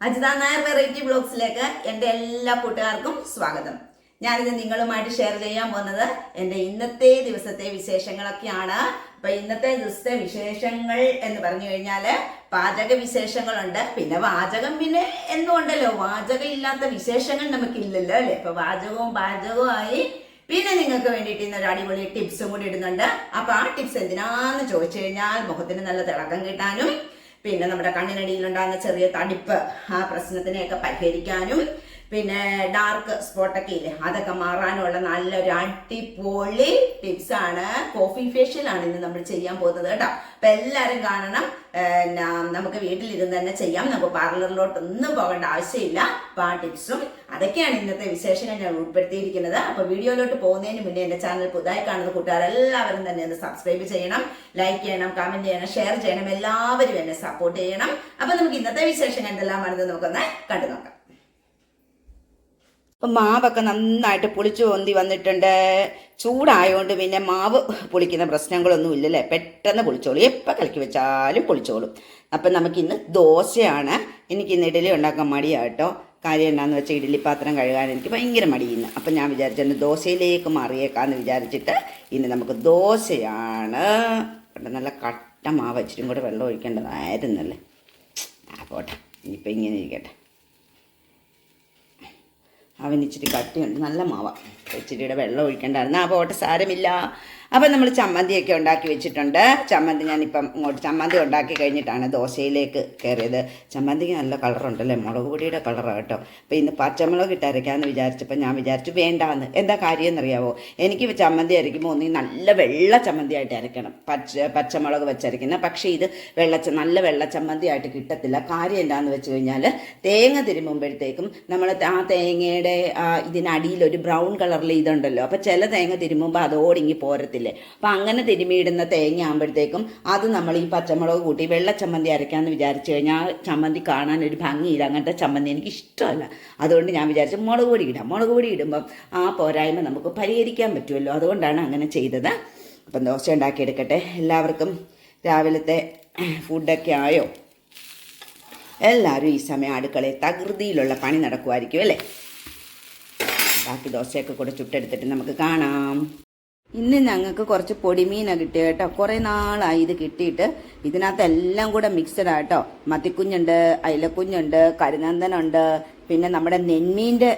Ajitha Nair variety ബ്ലോഗ്സിലേക്ക് എൻ്റെ എല്ലാ കൂട്ടുകാർക്കും സ്വാഗതം. ഞാനിത് നിങ്ങളുമായിട്ട് ഷെയർ ചെയ്യാൻ പോകുന്നത് എൻ്റെ ഇന്നത്തെ ദിവസത്തെ വിശേഷങ്ങളൊക്കെയാണ്. അപ്പൊ ഇന്നത്തെ ദിവസത്തെ വിശേഷങ്ങൾ എന്ന് പറഞ്ഞു കഴിഞ്ഞാല് പാചക വിശേഷങ്ങളുണ്ട്. പിന്നെ വാചകം പിന്നെ എന്തുകൊണ്ടല്ലോ, വാചകം ഇല്ലാത്ത വിശേഷങ്ങൾ നമുക്കില്ലല്ലോ അല്ലെ. അപ്പൊ വാചകവും പാചകവുമായി പിന്നെ നിങ്ങൾക്ക് വേണ്ടിയിട്ട് ഇന്നൊരു അടിപൊളി ടിപ്സും കൂടി ഇടുന്നുണ്ട്. അപ്പൊ ആ ടിപ്സ് എന്തിനാന്ന് ചോദിച്ചു കഴിഞ്ഞാൽ മുഖത്തിന് നല്ല തിളക്കം കിട്ടാനും പിന്നെ നമ്മുടെ കണ്ണിനടിയിലുണ്ടാകുന്ന ചെറിയ തടിപ്പ് ആ പ്രശ്നത്തിനെയൊക്കെ പരിഹരിക്കാനും പിന്നെ ഡാർക്ക് സ്പോട്ടൊക്കെ ഇല്ലേ അതൊക്കെ മാറാനുള്ള നല്ലൊരു അടിപൊളി ടിപ്സാണ്. കോഫി ഫേഷ്യലാണ് ഇന്ന് നമ്മൾ ചെയ്യാൻ പോകുന്നത് കേട്ടോ. അപ്പൊ എല്ലാവരും കാണണം. നമുക്ക് വീട്ടിലിരുന്ന് തന്നെ ചെയ്യാം, നമുക്ക് പാർലറിലോട്ടൊന്നും പോകേണ്ട ആവശ്യമില്ല. അപ്പൊ ആ ടിപ്സും അതൊക്കെയാണ് ഇന്നത്തെ വിശേഷങ്ങൾ ഞാൻ ഉൾപ്പെടുത്തിയിരിക്കുന്നത്. അപ്പൊ വീഡിയോയിലോട്ട് പോകുന്നതിന് മുന്നേ എന്റെ ചാനൽ പുതുതായി കാണുന്ന കൂട്ടുകാരെല്ലാവരും തന്നെ ഒന്ന് സബ്സ്ക്രൈബ് ചെയ്യണം, ലൈക്ക് ചെയ്യണം, കമന്റ് ചെയ്യണം, ഷെയർ ചെയ്യണം. എല്ലാവരും എന്നെ സപ്പോർട്ട് ചെയ്യണം. അപ്പൊ നമുക്ക് ഇന്നത്തെ വിശേഷങ്ങൾ എന്തെല്ലാമാണെന്ന് നമുക്കൊന്ന് കണ്ടു നോക്കാം. അപ്പം മാവൊക്കെ നന്നായിട്ട് പുളിച്ചു പൊന്തി വന്നിട്ടുണ്ട്. ചൂടായതുകൊണ്ട് പിന്നെ മാവ് പുളിക്കുന്ന പ്രശ്നങ്ങളൊന്നും ഇല്ലല്ലേ, പെട്ടെന്ന് പുളിച്ചോളും. എപ്പോൾ കലക്കി വെച്ചാലും പുളിച്ചോളും. അപ്പം നമുക്കിന്ന് ദോശയാണ്. എനിക്കിന്ന് ഇഡലി ഉണ്ടാക്കാൻ മടിയാട്ടോ. കാര്യം എന്നാന്ന് വെച്ചാൽ ഇഡലി പാത്രം കഴുകാൻ എനിക്ക് ഭയങ്കര മടിയുന്നു. അപ്പം ഞാൻ വിചാരിച്ചു ദോശയിലേക്ക് മാറിയേക്കാന്ന് വിചാരിച്ചിട്ട് ഇന്ന് നമുക്ക് ദോശയാണ്. നല്ല കട്ട മാവ്, ഇച്ചിരി കൂടെ വെള്ളം ഒഴിക്കേണ്ടതായിരുന്നല്ലേ. പോട്ടെ, ഇനിയിപ്പോൾ ഇങ്ങനെ ഇരിക്കട്ടെ. അവനിച്ചിരി കട്ടിയുണ്ട്, നല്ല മാവ, ഇച്ചിരിയുടെ വെള്ളം ഒഴിക്കേണ്ടായിരുന്നു. അപ്പോൾ ഓട്ടെ, സാരമില്ല. അപ്പം നമ്മൾ ചമ്മന്തിയൊക്കെ ഉണ്ടാക്കി വെച്ചിട്ടുണ്ട്. ചമ്മന്തി ഞാനിപ്പം ഇങ്ങോട്ട് ചമ്മന്തി ഉണ്ടാക്കി കഴിഞ്ഞിട്ടാണ് ദോശയിലേക്ക് കയറിയത്. ചമ്മന്തിക്ക് നല്ല കളറുണ്ടല്ലേ, മുളക് പൊടിയുടെ കളറാണ് കേട്ടോ. അപ്പോൾ ഇന്ന് പച്ചമുളക് ഇട്ട് അരയ്ക്കാമെന്ന് വിചാരിച്ചപ്പോൾ ഞാൻ വിചാരിച്ചു വേണ്ടാന്ന്. എന്താ കാര്യം എന്നറിയാവോ, എനിക്ക് ചമ്മന്തി അരയ്ക്കുമ്പോൾ ഒന്നും നല്ല വെള്ള ചമ്മന്തിയായിട്ട് അരയ്ക്കണം, പച്ചമുളക് വെച്ചരയ്ക്കുന്ന. പക്ഷേ ഇത് നല്ല വെള്ള ചമ്മന്തിയായിട്ട് കിട്ടത്തില്ല. കാര്യം എന്താണെന്ന് വെച്ച് കഴിഞ്ഞാൽ തേങ്ങ തിരുമ്പുമ്പോഴത്തേക്കും നമ്മൾ ആ തേങ്ങയുടെ ഇതിനടിയിൽ ഒരു ബ്രൗൺ കളറിൽ ഇതുണ്ടല്ലോ. അപ്പോൾ ചില തേങ്ങ തിരുമ്പുമ്പോൾ അതോടിങ്ങി പോരത്തില്ല. അപ്പം അങ്ങനെ തിരുമിയിടുന്ന തേങ്ങ ആകുമ്പോഴത്തേക്കും അത് നമ്മൾ ഈ പച്ചമുളക് കൂട്ടി വെള്ള ചമ്മന്തി അരയ്ക്കാമെന്ന് വിചാരിച്ചു കഴിഞ്ഞാൽ ചമ്മന്തി കാണാൻ ഒരു ഭംഗിയില്ല. അങ്ങനത്തെ ചമ്മന്തി എനിക്ക് ഇഷ്ടമല്ല. അതുകൊണ്ട് ഞാൻ വിചാരിച്ചു മുളക് പൊടി ഇടാം. മുളക് പൊടി ഇടുമ്പം ആ പോരായ്മ നമുക്ക് പരിഹരിക്കാൻ പറ്റുമല്ലോ. അതുകൊണ്ടാണ് അങ്ങനെ ചെയ്തത്. അപ്പം ദോശ ഉണ്ടാക്കിയെടുക്കട്ടെ. എല്ലാവർക്കും രാവിലത്തെ ഫുഡൊക്കെ ആയോ? എല്ലാവരും ഈ സമയം അടുക്കളയിൽ തകൃതിയിലുള്ള പണി നടക്കുമായിരിക്കും അല്ലേ. ബാക്കി ദോശയൊക്കെ കൂടെ ചുട്ടെടുത്തിട്ട് നമുക്ക് കാണാം. ഇന്ന് ഞങ്ങൾക്ക് കുറച്ച് പൊടിമീനാണ് കിട്ടിയത് കേട്ടോ. കുറേ നാളായി ഇത് കിട്ടിയിട്ട്. ഇതിനകത്ത് എല്ലാം കൂടെ മിക്സഡ് ആട്ടോ. മത്തിക്കുഞ്ഞുണ്ട്, അയിലക്കുഞ്ഞുണ്ട്, കരിനന്ദനുണ്ട്, പിന്നെ നമ്മുടെ നെന്മീൻ്റെ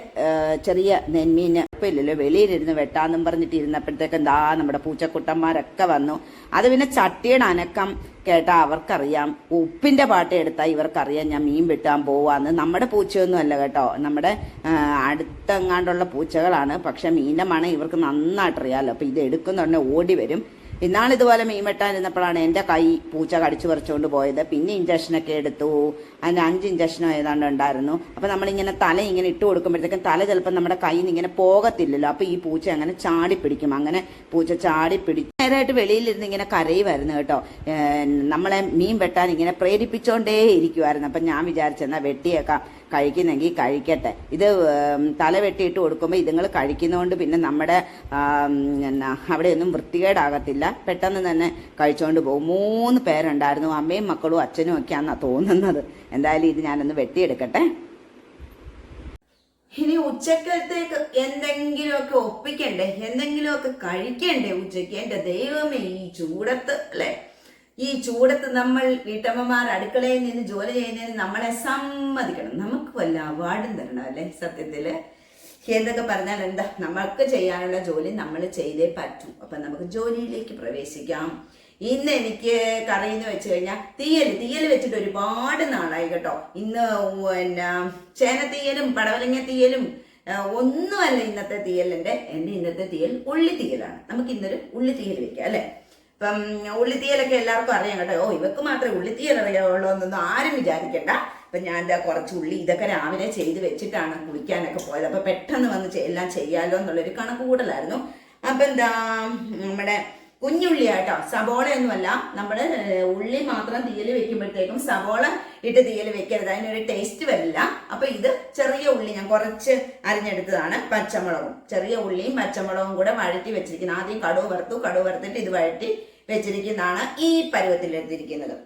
ചെറിയ നെന്മീൻ ഇപ്പം ഇല്ലല്ലോ, വെളിയിലിരുന്ന് വെട്ടാന്നും പറഞ്ഞിട്ട് ഇരുന്നപ്പോഴത്തേക്ക് എന്താ നമ്മുടെ പൂച്ചക്കുട്ടന്മാരൊക്കെ വന്നു. അത് പിന്നെ ചട്ടിയുടെ അനക്കം കേട്ടാൽ അവർക്കറിയാം, ഉപ്പിൻ്റെ പാട്ട് എടുത്താൽ ഇവർക്കറിയാം ഞാൻ മീൻ വെട്ടാൻ പോവാന്ന്. നമ്മുടെ പൂച്ചയൊന്നും അല്ല കേട്ടോ, നമ്മുടെ അടുത്തെങ്ങാണ്ടുള്ള പൂച്ചകളാണ്. പക്ഷെ മീൻ്റെ മണം ഇവർക്ക് നന്നായിട്ടറിയാമല്ലോ. അപ്പം ഇത് എടുക്കുന്നുണ്ടെ ഓടി വരും. ഇതുപോലെ മീൻ വെട്ടാനിരുന്നപ്പോഴാണ് എൻ്റെ കൈ പൂച്ച കടിച്ചു പറിച്ചുകൊണ്ട് പോയത്. പിന്നെ ഇഞ്ചക്ഷനൊക്കെ എടുത്തു. അതിന് 5 ഇഞ്ചക്ഷനോ ഏതാണ്ട് ഉണ്ടായിരുന്നു. അപ്പം നമ്മളിങ്ങനെ തല ഇങ്ങനെ ഇട്ട് കൊടുക്കുമ്പോഴത്തേക്കും തല ചിലപ്പോൾ നമ്മുടെ കയ്യിൽ നിന്ന് ഇങ്ങനെ പോകത്തില്ലല്ലോ. അപ്പം ഈ പൂച്ച അങ്ങനെ ചാടിപ്പിടിക്കും. അങ്ങനെ പൂച്ച ചാടിപ്പിടിച്ച് നേരായിട്ട് വെളിയിലിരുന്ന് ഇങ്ങനെ കരയുമായിരുന്നു കേട്ടോ. നമ്മളെ മീൻ വെട്ടാൻ ഇങ്ങനെ പ്രേരിപ്പിച്ചോണ്ടേ ഇരിക്കുമായിരുന്നു. അപ്പം ഞാൻ വിചാരിച്ചെന്നാൽ വെട്ടിയേക്കാം, കഴിക്കുന്നെങ്കിൽ കഴിക്കട്ടെ. ഇത് തല വെട്ടിയിട്ട് കൊടുക്കുമ്പോൾ ഇതുങ്ങൾ കഴിക്കുന്നതുകൊണ്ട് പിന്നെ നമ്മുടെ അവിടെയൊന്നും വൃത്തികേടാകത്തില്ല, പെട്ടെന്ന് തന്നെ കഴിച്ചുകൊണ്ട് പോകും. 3 പേരുണ്ടായിരുന്നു, അമ്മയും മക്കളും അച്ഛനും ഒക്കെയാണെന്നാണ് തോന്നുന്നത്. എന്തായാലും ഇത് ഞാനൊന്ന് വെട്ടിയെടുക്കട്ടെ. ഇനി ഉച്ചക്കത്തേക്ക് എന്തെങ്കിലുമൊക്കെ ഒപ്പിക്കണ്ടേ, എന്തെങ്കിലുമൊക്കെ കഴിക്കണ്ടേ ഉച്ചയ്ക്ക്. എൻ്റെ ദൈവമേ, ഈ ചൂടത്ത് അല്ലേ, ഈ ചൂടത്ത് നമ്മൾ വീട്ടമ്മമാർ അടുക്കളയിൽ നിന്ന് ജോലി ചെയ്യുന്നതിന് നമ്മളെ സമ്മതിക്കണം. നമുക്ക് വല്ല അവാർഡും തരണം അല്ലേ. സത്യത്തില് എന്തൊക്കെ പറഞ്ഞാൽ എന്താ, നമ്മൾക്ക് ചെയ്യാനുള്ള ജോലി നമ്മൾ ചെയ്തേ പറ്റൂ. അപ്പം നമുക്ക് ജോലിയിലേക്ക് പ്രവേശിക്കാം. ഇന്ന് എനിക്ക് കറി എന്ന് വെച്ച് കഴിഞ്ഞാൽ തീയൽ വെച്ചിട്ട് ഒരുപാട് നാളായി കേട്ടോ. ഇന്ന് പിന്നെ ചേനത്തീയലും പടവലങ്ങ തീയലും ഒന്നുമല്ല ഇന്നത്തെ തീയലിൻ്റെ. എൻ്റെ ഇന്നത്തെ തീയൽ ഉള്ളി തീയലാണ്. നമുക്ക് ഇന്നൊരു ഉള്ളി തീയൽ വെക്കാം അല്ലേ. ഇപ്പം ഉള്ളിത്തീയലൊക്കെ എല്ലാവർക്കും അറിയാം കേട്ടോ. ഇവർക്ക് മാത്രമേ ഉള്ളിത്തീയൽ അറിയാവുള്ളൂ എന്നൊന്നും ആരും വിചാരിക്കണ്ട. അപ്പം ഞാൻ എന്താ കുറച്ച് ഉള്ളി ഇതൊക്കെ രാവിലെ ചെയ്ത് വെച്ചിട്ടാണ് കുളിക്കാനൊക്കെ പോയത്. അപ്പം പെട്ടെന്ന് വന്ന് എല്ലാം ചെയ്യാമല്ലോ എന്നുള്ളൊരു കണക്ക് കൂടലായിരുന്നു. അപ്പം എന്താ നമ്മുടെ കുഞ്ഞുള്ളിയാട്ടോ, സബോളയൊന്നുമല്ല. നമ്മൾ ഉള്ളി മാത്രം തീയൽ വെക്കുമ്പോഴത്തേക്കും സബോള ഇട്ട് തീയൽ വെക്കരുത്, അതിനൊരു ടേസ്റ്റ് വരില്ല. അപ്പം ഇത് ചെറിയ ഉള്ളി ഞാൻ കുറച്ച് അരിഞ്ഞെടുത്തതാണ്. പച്ചമുളകും ചെറിയ ഉള്ളിയും പച്ചമുളകും കൂടെ വഴറ്റി വെച്ചിരിക്കുന്നത്. ആദ്യം കടുക് വറുത്തിട്ട് ഇത് വഴറ്റി വെച്ചിരിക്കുന്നതാണ് ഈ പരുവത്തിലെടുത്തിരിക്കുന്നത്.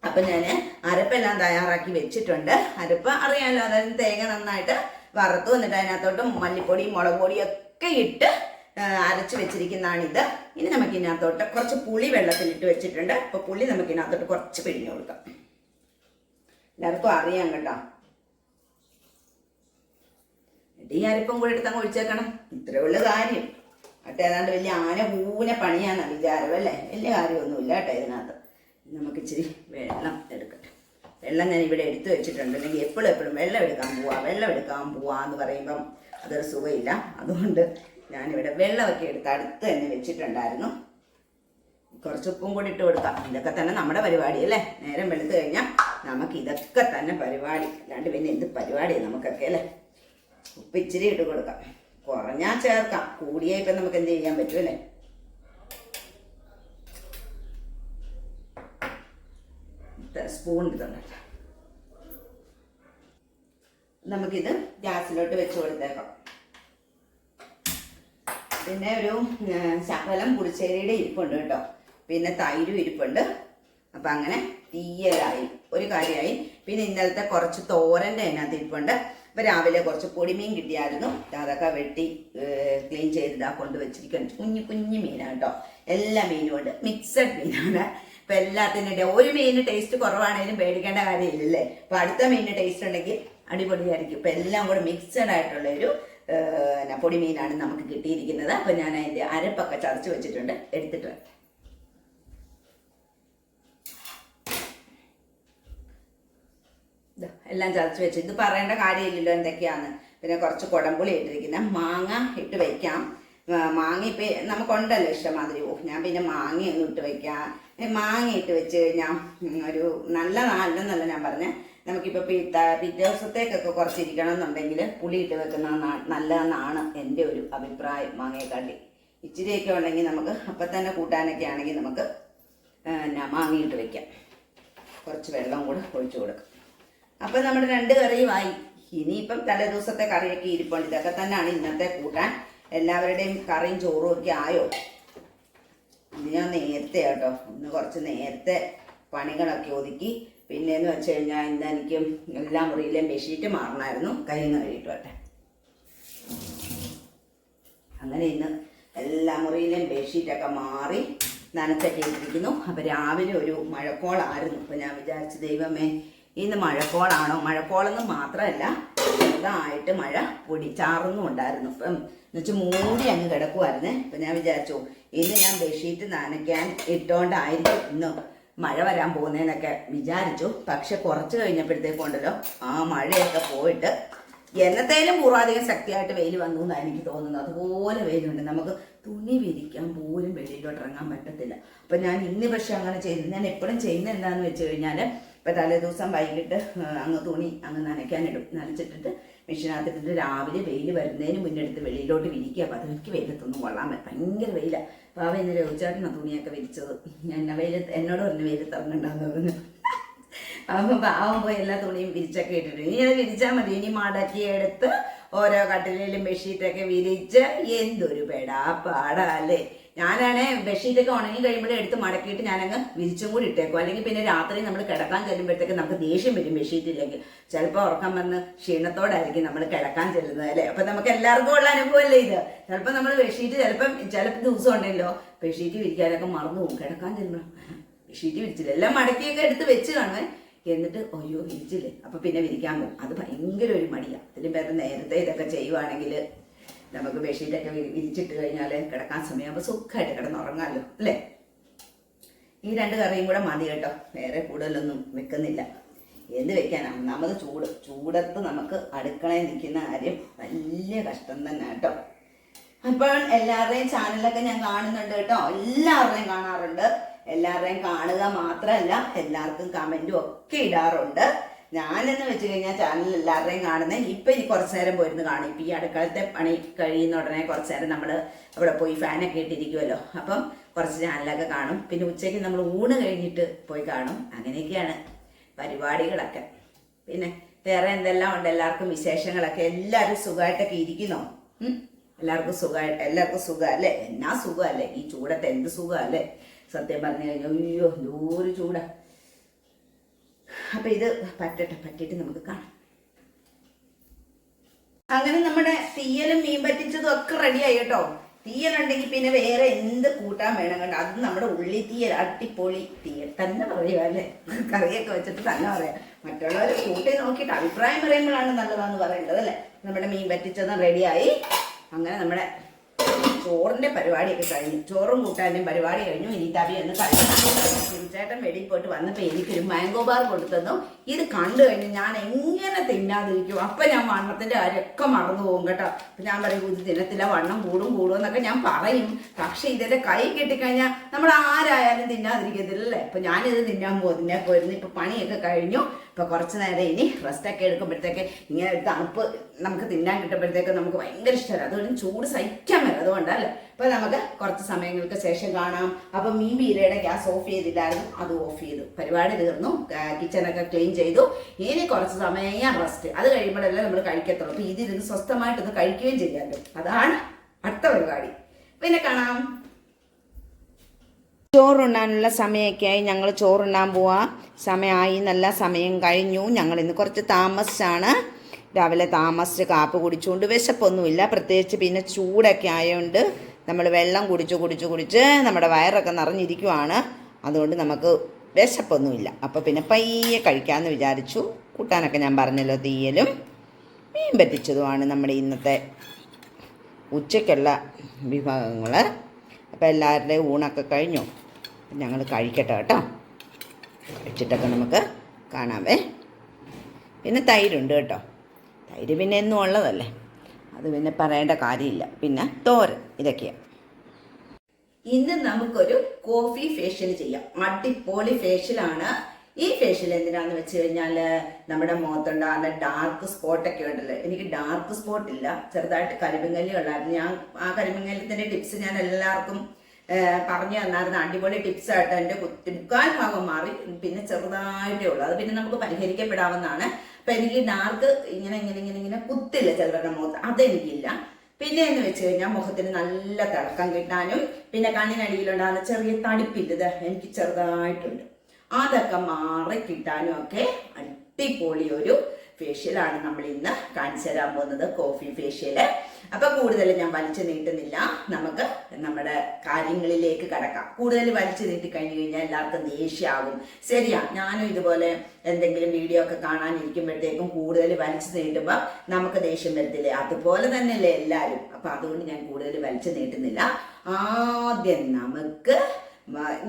അപ്പം ഞാൻ അരപ്പെല്ലാം തയ്യാറാക്കി വെച്ചിട്ടുണ്ട്. അരപ്പ് അറിയാമല്ലോ, അതായത് തേങ്ങ നന്നായിട്ട് വറുത്തു എന്നിട്ട് അതിനകത്തോട്ട് മല്ലിപ്പൊടി മുളക് പൊടിയൊക്കെ ഇട്ട് അരച്ച് വെച്ചിരിക്കുന്നതാണിത്. ഇനി നമുക്ക് ഇതിനകത്തോട്ട് കുറച്ച് പുളി വെള്ളത്തിലിട്ട് വെച്ചിട്ടുണ്ട്. അപ്പോൾ പുളി നമുക്ക് ഇതിനകത്തോട്ട് കുറച്ച് പിഴിഞ്ഞു കൊടുക്കാം. എല്ലാവർക്കും അറിയാം കേട്ടോ. ഈ അരപ്പും കൂടെ എടുത്ത് അങ്ങ് ഒഴിച്ചേക്കണം. ഇത്രയേ ഉള്ളു കാര്യം. കേട്ടോ ഏതാണ്ട് വലിയ ആന പൂനെ പണിയാന്നാണ് വിചാരം അല്ലേ? വലിയ കാര്യമൊന്നുമില്ല കേട്ടോ ഇതിനകത്ത്. നമുക്ക് ഇച്ചിരി വെള്ളം എടുക്കട്ടെ. വെള്ളം ഞാൻ ഇവിടെ എടുത്തു വെച്ചിട്ടുണ്ട്. അല്ലെങ്കിൽ എപ്പോഴും വെള്ളം എടുക്കാൻ പോവാ എന്ന് പറയുമ്പം അതൊരു സുഖമില്ല. അതുകൊണ്ട് ഞാനിവിടെ വെള്ളമൊക്കെ എടുത്ത് അടുത്ത് തന്നെ വെച്ചിട്ടുണ്ടായിരുന്നു. കുറച്ച് ഉപ്പും കൂടി ഇട്ട് കൊടുക്കാം. ഇതൊക്കെ തന്നെ നമ്മുടെ പരിപാടി അല്ലേ? നേരം വെളുത്ത് കഴിഞ്ഞാൽ നമുക്ക് ഇതൊക്കെ തന്നെ പരിപാടി. അല്ലാണ്ട് പിന്നെ എന്ത് പരിപാടിയാണ് നമുക്കൊക്കെ അല്ലേ? ഉപ്പ് ഇച്ചിരി ഇട്ട് കൊടുക്കാം. കുറഞ്ഞാൽ ചേർക്കാം, കൂടിയാൽ ഇപ്പം നമുക്ക് എന്ത് ചെയ്യാൻ പറ്റും അല്ലേ? സ്പൂൺ ഇതുണ്ടല്ല. നമുക്കിത് ഗ്യാസിലോട്ട് വെച്ച് കൊടുത്തേക്കാം. പിന്നെ ഒരു ശകലം പുളിശ്ശേരിയുടെ ഇരിപ്പുണ്ട് കേട്ടോ. പിന്നെ തൈരും ഇരിപ്പുണ്ട്. അപ്പം അങ്ങനെ തീയലായി ഒരു കാര്യമായി. പിന്നെ ഇന്നലത്തെ കുറച്ച് തോരൻ്റെ അതിനകത്ത് ഇരിപ്പുണ്ട്. അപ്പം രാവിലെ കുറച്ച് പൊടിമീൻ കിട്ടിയായിരുന്നു. അതൊക്കെ വെട്ടി ക്ലീൻ ചെയ്തിടാ കൊണ്ടുവച്ചിരിക്കുന്നു. കുഞ്ഞു മീനാണ് കേട്ടോ. എല്ലാ മീനും ഉണ്ട്, മിക്സഡ് മീനാണ്. അപ്പം എല്ലാത്തിൻ്റെ ഒരു മീനിന് ടേസ്റ്റ് കുറവാണെങ്കിലും പേടിക്കേണ്ട കാര്യമില്ലല്ലേ? അപ്പം അടുത്ത മീനിന് ടേസ്റ്റ് ഉണ്ടെങ്കിൽ അടിപൊളിയായിരിക്കും. ഇപ്പം എല്ലാം കൂടെ മിക്സഡ് ആയിട്ടുള്ളൊരു പൊടിമീനാണ് നമുക്ക് കിട്ടിയിരിക്കുന്നത്. അപ്പം ഞാൻ അതിൻ്റെ അരപ്പൊക്കെ ചതച്ച് വെച്ചിട്ടുണ്ട്, എടുത്തിട്ട് വരാം. എല്ലാം ചതച്ച് വെച്ച് ഇത് പറയേണ്ട കാര്യമില്ലല്ലോ എന്തൊക്കെയാണ്. പിന്നെ കുറച്ച് കുടംപുളി ഇട്ടിരിക്കുന്ന മാങ്ങ ഇട്ട് വയ്ക്കാം. മാങ്ങ ഇപ്പം നമുക്കുണ്ടല്ലോ ഇഷ്ടമാതിരി. ഞാൻ പിന്നെ മാങ്ങയൊന്നും ഇട്ട് വയ്ക്കാം. മാങ്ങ ഇട്ട് വെച്ച് കഴിഞ്ഞാൽ ഒരു നല്ലതല്ലെന്നല്ല ഞാൻ പറഞ്ഞത്. നമുക്കിപ്പോൾ പിറ്റേ ദിവസത്തേക്കൊക്കെ കുറച്ചിരിക്കണം എന്നുണ്ടെങ്കിൽ പുളി ഇട്ട് വെക്കുന്ന നല്ലതെന്നാണ് എൻ്റെ ഒരു അഭിപ്രായം. മാങ്ങയെക്കാട്ടി ഇച്ചിരിയൊക്കെ ഉണ്ടെങ്കിൽ നമുക്ക് അപ്പം തന്നെ കൂട്ടാനൊക്കെ ആണെങ്കിൽ നമുക്ക് മാങ്ങയിട്ട് വയ്ക്കാം. കുറച്ച് വെള്ളം കൂടെ ഒഴിച്ചു കൊടുക്കാം. അപ്പം നമ്മുടെ 2 കറിയുമായി. ഇനിയിപ്പം തലേ ദിവസത്തെ കറിയൊക്കെ ഇരിപ്പുണ്ട്. ഇതൊക്കെ തന്നെയാണ് ഇന്നത്തെ കൂട്ടാൻ. എല്ലാവരുടെയും കറിയും ചോറും ഒക്കെ ആയോ? ഇന്ന് ഞാൻ നേരത്തെ കേട്ടോ, ഇന്ന് കുറച്ച് നേരത്തെ പണികളൊക്കെ ഒതുക്കി. പിന്നെയെന്ന് വെച്ച് കഴിഞ്ഞാൽ ഇന്ന് എനിക്ക് എല്ലാ മുറിയിലെയും ബെഡ്ഷീറ്റ് മാറണമായിരുന്നു. കയ്യിൽ നിന്ന് കഴിയിട്ട് വട്ടെ. അങ്ങനെ ഇന്ന് എല്ലാ മുറിയിലെയും ബെഡ്ഷീറ്റൊക്കെ മാറി നനച്ചൊക്കെ ഇട്ടിരിക്കുന്നു. അപ്പം രാവിലെ ഒരു മഴക്കോളായിരുന്നു. അപ്പം ഞാൻ വിചാരിച്ചു ദൈവമേ ഇന്ന് മഴക്കോളാണോ? മഴക്കോളൊന്നും മാത്രമല്ല, ചെറുതായിട്ട് മഴ ചാറുന്നും ഉണ്ടായിരുന്നു. ഇപ്പം എന്നുവെച്ചാൽ മൂടി അങ്ങ് കിടക്കുമായിരുന്നേ. അപ്പം ഞാൻ വിചാരിച്ചു ഇന്ന് ഞാൻ ബെഡ്ഷീറ്റ് നനയ്ക്കാൻ ഇട്ടുകൊണ്ടായിരിക്കും ഇന്ന് മഴ വരാൻ പോകുന്നതെന്നൊക്കെ വിചാരിച്ചു. പക്ഷെ കുറച്ച് കഴിഞ്ഞപ്പോഴത്തേക്കുണ്ടല്ലോ ആ മഴയൊക്കെ പോയിട്ട് എന്നത്തേലും പൂർവാധികം ശക്തിയായിട്ട് വെയിൽ വന്നു എന്നാണ് എനിക്ക് തോന്നുന്നത്. അതുപോലെ വെയിലുണ്ട്. നമുക്ക് തുണി വിരിക്കാൻ പോലും വെളിയിലോട്ട് ഇറങ്ങാൻ പറ്റത്തില്ല. അപ്പം ഞാൻ ഇന്ന് പക്ഷെ അങ്ങനെ ചെയ്തു. ഞാൻ എപ്പോഴും ചെയ്യുന്നത് എന്താണെന്ന് വെച്ച് കഴിഞ്ഞാൽ ഇപ്പം തലേ ദിവസം വൈകിട്ട് അങ്ങ് തുണി അങ്ങ് നനയ്ക്കാനിടും. നനച്ചിട്ടിട്ട് മെഷീനകത്തിട്ടിട്ട് രാവിലെ വെയിൽ വരുന്നതിന് മുന്നെടുത്ത് വെളിയിലോട്ട് വിരിക്കുക. അപ്പം അതെനിക്ക് വെയിലത്തൊന്നും കൊള്ളാൻ ഭയങ്കര വെയിലാണ്. അപ്പോൾ അവ ഇന്നലെ ചോദിച്ചാട്ടാണ് തുണിയൊക്കെ വിരിച്ചത്. ഞാൻ എന്നോട് പറഞ്ഞു വെയിലത്ത് ഇറങ്ങണ്ടെന്ന് പറഞ്ഞു. അപ്പം പാവം പോയി എല്ലാ തുണിയും വിരിച്ചൊക്കെ ഇട്ടിട്ട് ഇനി അത് വിരിച്ചാൽ മതി. ഇനി മടക്കി എടുത്ത് ഓരോ കട്ടിലും ബെഡ്ഷീറ്റൊക്കെ വിരിച്ച് എന്തൊരു പാടാ അല്ലേ? ഞാനാണെ ബെഡ്ഷീറ്റൊക്കെ ഉണങ്ങി കഴിയുമ്പോഴേ എടുത്ത് മടക്കിയിട്ട് ഞാനങ്ങ് വിരിച്ചും കൂടി ഇട്ടേക്കും. അല്ലെങ്കിൽ പിന്നെ രാത്രി നമ്മൾ കിടക്കാൻ ചെല്ലുമ്പോഴത്തേക്ക് നമുക്ക് ദേഷ്യം വരും ബെഡ്ഷീറ്റിലേക്ക്. ചിലപ്പോൾ ഉറക്കം വന്ന് ക്ഷീണത്തോടായിരിക്കും നമ്മൾ കിടക്കാൻ ചെല്ലുന്നത് അല്ലേ? അപ്പം നമുക്ക് എല്ലാവർക്കും ഉള്ള അനുഭവമല്ലേ ഇത്? ചിലപ്പോൾ നമ്മൾ ബെഡ്ഷീറ്റ് ചിലപ്പോൾ ദിവസം ഉണ്ടല്ലോ ബെഡ്ഷീറ്റ് വിരിക്കാനൊക്കെ മറന്നു പോകും. കിടക്കാൻ ചെല്ലുമ്പോൾ ബെഡ്ഷീറ്റ് വിരിച്ചില്ല, എല്ലാം മടക്കിയൊക്കെ എടുത്ത് വെച്ച് കാണുവേ. എന്നിട്ട് അയ്യോ വിരിച്ചില്ലേ, അപ്പം പിന്നെ വിരിക്കാൻ പോകും. അത് ഭയങ്കര ഒരു മടിയാണ്. ഇതിന് പേര് നേരത്തെ ഇതൊക്കെ ചെയ്യുവാണെങ്കിൽ നമുക്ക് ബെഡ്ഷീറ്റൊക്കെ വിരിച്ചിട്ട് കഴിഞ്ഞാൽ കിടക്കാൻ സമയമാകുമ്പോൾ സുഖമായിട്ട് കിടന്നുറങ്ങാമല്ലോ അല്ലേ? ഈ 2 കറിയും കൂടെ മതി കേട്ടോ. വേറെ കൂടുതലൊന്നും വെക്കുന്നില്ല. എന്ത് വെക്കാനാണ്? ഒന്നാമത് ചൂടത്ത് നമുക്ക് അടുക്കളയിൽ നിൽക്കുന്ന കാര്യം വലിയ കഷ്ടം തന്നെ കേട്ടോ. അപ്പോൾ എല്ലാവരുടെയും ചാനലൊക്കെ ഞാൻ കാണുന്നുണ്ട് കേട്ടോ. എല്ലാവരുടെയും കാണാറുണ്ട്. എല്ലാവരുടെയും കാണുക മാത്രമല്ല എല്ലാവർക്കും കമൻറ്റും ഒക്കെ ഇടാറുണ്ട്. ഞാനെന്ന് വെച്ച് കഴിഞ്ഞാൽ ചാനൽ എല്ലാവരുടെയും കാണുന്നത്. ഇപ്പം ഇനി കുറച്ച് നേരം പോയിരുന്നു കാണും. ഇപ്പം ഈ അടുക്കളത്തെ പണി കഴിയുന്ന ഉടനെ കുറച്ച് നേരം നമ്മൾ അവിടെ പോയി ഫാനൊക്കെ ഇട്ടിരിക്കുമല്ലോ. അപ്പം കുറച്ച് ചാനലൊക്കെ കാണും. പിന്നെ ഉച്ചയ്ക്ക് നമ്മൾ ഊണ് കഴിഞ്ഞിട്ട് പോയി കാണും. അങ്ങനെയൊക്കെയാണ് പരിപാടികളൊക്കെ. പിന്നെ വേറെ എന്തെല്ലാം ഉണ്ട്? എല്ലാവർക്കും വിശേഷങ്ങളൊക്കെ. എല്ലാവരും സുഖമായിട്ടൊക്കെ ഇരിക്കുന്നോ? എല്ലാവർക്കും സുഖം അല്ലേ? എന്നാ സുഖമല്ലേ ഈ ചൂടത്ത്? എന്ത് സുഖമല്ലേ സത്യം പറഞ്ഞു കഴിഞ്ഞാൽ. അയ്യോ എന്തോരു ചൂടാ. അപ്പം ഇത് പറ്റിയിട്ട് നമുക്ക് കാണാം. അങ്ങനെ നമ്മുടെ തീയലും മീൻ പറ്റിച്ചതും ഒക്കെ റെഡിയായി കേട്ടോ. തീയലുണ്ടെങ്കിൽ പിന്നെ വേറെ എന്ത് കൂട്ടാൻ വേണം കണ്ടോ. അത് നമ്മുടെ ഉള്ളി തീയൽ, അടിപൊളി തീയൽ തന്നെ പറയുക അല്ലേ. കറിയൊക്കെ വെച്ചിട്ട് തന്നെ പറയാം. മറ്റുള്ളവർ കൂട്ടി നോക്കിയിട്ട് അഭിപ്രായം പറയുമ്പോഴാണ് നല്ലതാന്ന് പറയേണ്ടത് അല്ലേ. നമ്മുടെ മീൻ പറ്റിച്ചതും റെഡിയായി. അങ്ങനെ നമ്മുടെ ചോറിൻ്റെ പരിപാടിയൊക്കെ കഴിഞ്ഞു. ചോറും കൂട്ടാനും പരിപാടി കഴിഞ്ഞു. ഇനി തവി ഒന്ന് കഴിഞ്ഞു. ചേട്ടൻ വെളിയിൽ പോയിട്ട് വന്നപ്പോൾ എനിക്കൊരു മാംഗോ ബാർ കൊടുത്തന്നു. ഇത് കണ്ടു കഴിഞ്ഞ് ഞാൻ എങ്ങനെ തിന്നാതിരിക്കും. അപ്പം ഞാൻ വണ്ണത്തിൻ്റെ കാര്യമൊക്കെ മറന്നു പോകും കേട്ടോ. അപ്പം ഞാൻ പറയും ഇത് തിന്നത്തില്ല, വണ്ണം കൂടും എന്നൊക്കെ ഞാൻ പറയും. പക്ഷെ ഇതിൻ്റെ കൈ കിട്ടിക്കഴിഞ്ഞാൽ നമ്മൾ ആരായാലും തിന്നാതിരിക്കത്തില്ലല്ലേ. അപ്പം ഞാനിത് തിന്നാൻ പോയിരുന്നു. ഇപ്പം പണിയൊക്കെ കഴിഞ്ഞു. ഇപ്പോൾ കുറച്ച് നേരം ഇനി റെസ്റ്റൊക്കെ എടുക്കുമ്പോഴത്തേക്ക് ഇങ്ങനെ ഒരു തണുപ്പ് നമുക്ക് തിന്നാൻ കിട്ടുമ്പോഴത്തേക്ക് നമുക്ക് ഭയങ്കര ഇഷ്ടമല്ല. അതുകൊണ്ട് ചൂട് സഹിക്കാൻ വരും. അതുകൊണ്ടല്ലേ. അപ്പോൾ നമുക്ക് കുറച്ച് സമയങ്ങൾക്ക് ശേഷം കാണാം. അപ്പം മീൻ പീരയുടെ ഗ്യാസ് ഓഫ് ചെയ്തില്ലായിരുന്നു, അത് ഓഫ് ചെയ്തു. പരിപാടി തീർന്നു. കിച്ചണൊക്കെ ക്ലീൻ ചെയ്തു. ഇനി കുറച്ച് സമയം റെസ്റ്റ്. അത് കഴിയുമ്പോഴല്ലേ നമ്മൾ കഴിക്കത്തുള്ളൂ. അപ്പോൾ ഇതിരുന്ന് സ്വസ്ഥമായിട്ടൊന്ന് കഴിക്കുകയും ചെയ്യാമല്ലോ. അതാണ് അടുത്ത പരിപാടി. പിന്നെ കാണാം. ചോറുണ്ണാനുള്ള സമയമൊക്കെ ആയി. ഞങ്ങൾ ചോറുണ്ണാൻ പോവാം. സമയമായി, നല്ല സമയം കഴിഞ്ഞു. ഞങ്ങൾ ഇന്ന് കുറച്ച് താമസിച്ചാണ്. രാവിലെ താമസിച്ച് കാപ്പി കുടിച്ചുകൊണ്ട് വിശപ്പൊന്നുമില്ല. പ്രത്യേകിച്ച് പിന്നെ ചൂടൊക്കെ ആയതുകൊണ്ട് നമ്മൾ വെള്ളം കുടിച്ച് നമ്മുടെ വയറൊക്കെ നിറഞ്ഞിരിക്കുവാണ്. അതുകൊണ്ട് നമുക്ക് വിശപ്പൊന്നുമില്ല. അപ്പോൾ പിന്നെ പയ്യെ കഴിക്കാമെന്ന് വിചാരിച്ചു. കൂട്ടാനൊക്കെ ഞാൻ പറഞ്ഞല്ലോ, തീയലും മീൻ പറ്റിച്ചതുമാണ് നമ്മുടെ ഇന്നത്തെ ഉച്ചയ്ക്കുള്ള വിഭവങ്ങൾ. അപ്പോൾ എല്ലാവരുടെയും ഊണൊക്കെ കഴിഞ്ഞു. ഞങ്ങൾ കഴിക്കട്ടെ കേട്ടോ. കഴിച്ചിട്ടൊക്കെ നമുക്ക് കാണാമേ. പിന്നെ തൈരുണ്ട് കേട്ടോ. തൈര് പിന്നെ എന്നും ഉള്ളതല്ലേ, അത് പിന്നെ പറയേണ്ട കാര്യമില്ല. പിന്നെ തോരൻ, ഇതൊക്കെയാണ്. ഇന്ന് നമുക്കൊരു കോഫി ഫേഷ്യൽ ചെയ്യാം. അടിപൊളി ഫേഷ്യലാണ്. ഈ ഫേഷ്യൽ എന്തിനാന്ന് വെച്ച് കഴിഞ്ഞാൽ നമ്മുടെ മുഖത്തുണ്ടാകുന്ന ഡാർക്ക് സ്പോട്ടൊക്കെ ഉണ്ടല്ലോ. എനിക്ക് ഡാർക്ക് സ്പോട്ട് ഇല്ല, ചെറുതായിട്ട് കരിമിങ്ങലി ഉള്ളായിരുന്നു. ഞാൻ ആ കരിമിങ്ങലത്തിൻ്റെ ടിപ്സ് ഞാൻ എല്ലാവർക്കും പറഞ്ഞു തന്നായിരുന്നു. അടിപൊളി ടിപ്സായിട്ട് എൻ്റെ മുക്കാൽ ഭാഗം മാറി. പിന്നെ ചെറുതായിട്ടേ ഉള്ളൂ. അത് പിന്നെ നമുക്ക് പരിഹരിക്കപ്പെടാവുന്നതാണ്. അപ്പം എനിക്ക് ഡാർക്ക് ഇങ്ങനെ കുത്തില്ല ചിലവരുടെ മുഖത്ത്, അതെനിക്കില്ല. പിന്നെ എന്ന് വെച്ച് കഴിഞ്ഞാൽ മുഖത്തിന് നല്ല തിളക്കം കിട്ടാനും പിന്നെ കണ്ണിനടിയിലുണ്ടാകുന്ന ചെറിയ തടിപ്പില്ലത് എനിക്ക് ചെറുതായിട്ടുണ്ട്, അതൊക്കെ മാറി കിട്ടാനും ഒക്കെ അടിപൊളി ഒരു ഫേഷ്യലാണ് നമ്മൾ ഇന്ന് കാണിച്ചു തരാൻ പോകുന്നത്, കോഫി ഫേഷ്യൽ. അപ്പൊ കൂടുതൽ ഞാൻ വലിച്ചു നീട്ടുന്നില്ല, നമുക്ക് നമ്മുടെ കാര്യങ്ങളിലേക്ക് കടക്കാം. കൂടുതൽ വലിച്ചു നീട്ടി കഴിഞ്ഞു കഴിഞ്ഞാൽ എല്ലാവർക്കും ദേഷ്യമാകും. ശരിയാ, ഞാനും ഇതുപോലെ എന്തെങ്കിലും വീഡിയോ ഒക്കെ കാണാനിരിക്കുമ്പോഴത്തേക്കും കൂടുതൽ വലിച്ചു നീട്ടുമ്പോൾ നമുക്ക് ദേഷ്യം വരത്തില്ലേ? അതുപോലെ തന്നെയല്ലേ എല്ലാവരും. അപ്പൊ അതുകൊണ്ട് ഞാൻ കൂടുതൽ വലിച്ചു നീട്ടുന്നില്ല. ആദ്യം നമുക്ക്,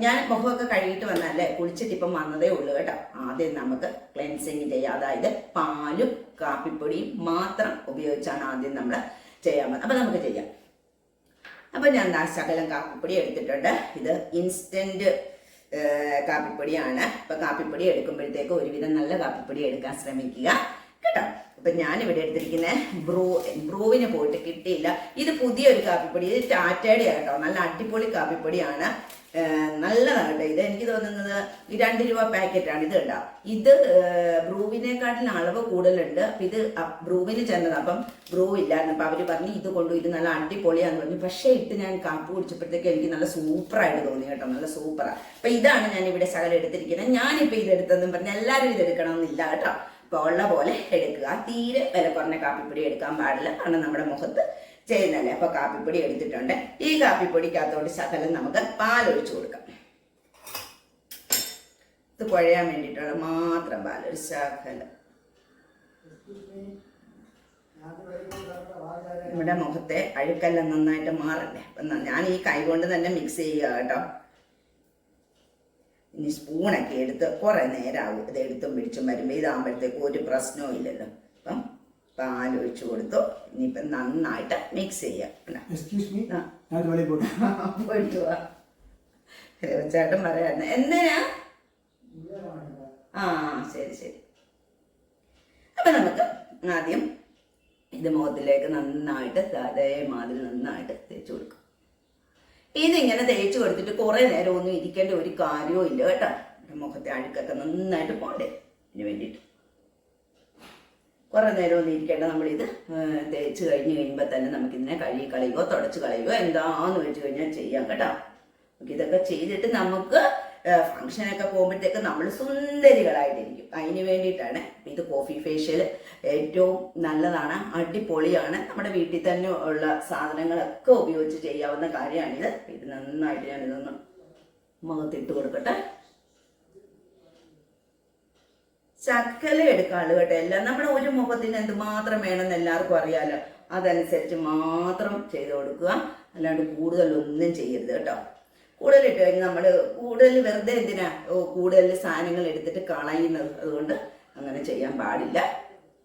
ഞാൻ മുഖമൊക്കെ കഴുകിയിട്ട് വന്നല്ലേ, കുളിച്ചിട്ട് ഇപ്പം വന്നതേ ഉള്ളൂ കേട്ടോ. ആദ്യം നമുക്ക് ക്ലെൻസിങ് ചെയ്യാം. അതായത് പാലും കാപ്പിപ്പൊടിയും മാത്രം ഉപയോഗിച്ചാണ് ആദ്യം നമ്മൾ ചെയ്യാൻ. അപ്പം നമുക്ക് ചെയ്യാം. അപ്പം ഞാൻ ശകലം കാപ്പിപ്പൊടി എടുത്തിട്ടുണ്ട്. ഇത് ഇൻസ്റ്റൻറ്റ് കാപ്പിപ്പൊടിയാണ്. അപ്പം കാപ്പിപ്പൊടി എടുക്കുമ്പോഴത്തേക്ക് ഒരുവിധം നല്ല കാപ്പിപ്പൊടി എടുക്കാൻ ശ്രമിക്കുക കേട്ടോ. അപ്പം ഞാനിവിടെ എടുത്തിരിക്കുന്ന ബ്രൂവിന് പോയിട്ട് കിട്ടിയില്ല. ഇത് പുതിയൊരു കാപ്പിപ്പൊടി, ഇത് ടാറ്റയുടെ കേട്ടോ. നല്ല അടിപൊളി കാപ്പിപ്പൊടിയാണ്, നല്ലതാണ് കേട്ടോ. ഇത് എനിക്ക് തോന്നുന്നത് 2 രൂപ പാക്കറ്റാണ്. ഇത് കേട്ടോ, ഇത് ബ്രൂവിനെക്കാട്ടിലും അളവ് കൂടുതലുണ്ട്. അപ്പം ഇത് ബ്രൂവിന് ചെന്നത്, അപ്പം ബ്രൂ ഇല്ലായിരുന്നു. അപ്പം അവർ പറഞ്ഞു ഇത് കൊണ്ടു, ഇത് നല്ല അടിപൊളിയാന്ന് പറഞ്ഞു. പക്ഷേ ഇട്ട് ഞാൻ കാപ്പി കുടിച്ചപ്പോഴത്തേക്ക് എനിക്ക് നല്ല സൂപ്പറായിട്ട് തോന്നി കേട്ടോ, നല്ല സൂപ്പറാണ്. അപ്പം ഇതാണ് ഞാൻ ഇവിടെ ശകലം എടുത്തിരിക്കുന്നത്. ഞാനിപ്പോൾ ഇതെടുത്തതെന്ന് പറഞ്ഞാൽ എല്ലാവരും ഇതെടുക്കണമെന്നില്ല കേട്ടോ. അപ്പോൾ ഉള്ള പോലെ എടുക്കുക. തീരെ വില കുറഞ്ഞ കാപ്പിപ്പൊടി എടുക്കാൻ പാടില്ല, കാരണം നമ്മുടെ മുഖത്ത് ചെയ്യുന്നല്ലേ. അപ്പോൾ കാപ്പിപ്പൊടി എടുത്തിട്ടുണ്ട്. ഈ കാപ്പിപ്പൊടിക്കകത്തോട്ട് ശകലം നമുക്ക് പാലൊഴിച്ചു കൊടുക്കാം. ഇത് കുഴയാൻ വേണ്ടിയിട്ടുള്ള മാത്രം പാലൊരു ശകലം. നമ്മുടെ മുഖത്തെ അഴുക്കെല്ലാം നന്നായിട്ട് മാറണ്ടേ. അപ്പം ഞാൻ ഈ കൈ കൊണ്ട് തന്നെ മിക്സ് ചെയ്യുക കേട്ടോ. ഇനി സ്പൂണൊക്കെ എടുത്ത് കുറേ നേരമാകും ഇത് എടുത്തും പിടിച്ചും വരുമ്പോൾ. ഇതാകുമ്പോഴത്തേക്കും ഒരു പ്രശ്നവും ഇല്ലല്ലോ. അപ്പം പാലൊഴിച്ചു കൊടുത്തു. ഇനിയിപ്പം നന്നായിട്ട് മിക്സ് ചെയ്യാം. പോയിട്ട് പോവാ, ചേട്ടൻ പറയായിരുന്നു. എന്തിനാ? ശരി ശരി. അപ്പം നമുക്ക് ആദ്യം ഇത് മുഖത്തിലേക്ക് നന്നായിട്ട് അതേമാതിരി നന്നായിട്ട് തേച്ച് കൊടുക്കും. ഇതിങ്ങനെ തേച്ച് കൊടുത്തിട്ട് കുറേ നേരം ഒന്നും ഇരിക്കേണ്ട ഒരു കാര്യവും ഇല്ല കേട്ടോ. മുഖത്തെ അഴുക്കൊക്കെ നന്നായിട്ട് പോണ്ടേ, ഇതിന് വേണ്ടിയിട്ട് കുറേ നേരം ഒന്നും ഇരിക്കേണ്ട. നമ്മളിത് തേച്ച് കഴിഞ്ഞ് കഴിയുമ്പോൾ തന്നെ നമുക്കിതിനെ കഴുകി കളയുകയോ തുടച്ച് കളയുകയോ എന്താന്ന് വെച്ച് കഴിഞ്ഞാൽ ചെയ്യാം കേട്ടോ. ഇതൊക്കെ ചെയ്തിട്ട് നമുക്ക് ഫംഗ്ഷനൊക്കെ പോകുമ്പോഴത്തേക്ക് നമ്മൾ സുന്ദരികളായിട്ടിരിക്കും. അതിന് വേണ്ടിയിട്ടാണ് ഇത് കോഫി ഫേഷ്യൽ. ഏറ്റവും നല്ലതാണ്, അടിപൊളിയാണ്. നമ്മുടെ വീട്ടിൽ തന്നെ ഉള്ള സാധനങ്ങളൊക്കെ ഉപയോഗിച്ച് ചെയ്യാവുന്ന കാര്യമാണിത്. ഇത് നന്നായിട്ട് ഞാനിതൊന്ന് മുഖത്തിട്ട് കൊടുക്കട്ടെ. ശക്കല എടുക്കാളു കേട്ടോ. എല്ലാം നമ്മുടെ ഒരു മുഖത്തിന് എന്തുമാത്രം വേണമെന്ന് എല്ലാവർക്കും അറിയാലോ. അതനുസരിച്ച് മാത്രം ചെയ്ത് കൊടുക്കുക, അല്ലാണ്ട് കൂടുതലൊന്നും ചെയ്യരുത് കേട്ടോ. കൂടുതൽ ഇട്ട് കഴിഞ്ഞാൽ നമ്മൾ കൂടുതൽ വെറുതെ എന്തിനാ കൂടുതൽ സാധനങ്ങൾ എടുത്തിട്ട് കളയുന്നത്. അതുകൊണ്ട് അങ്ങനെ ചെയ്യാൻ പാടില്ല.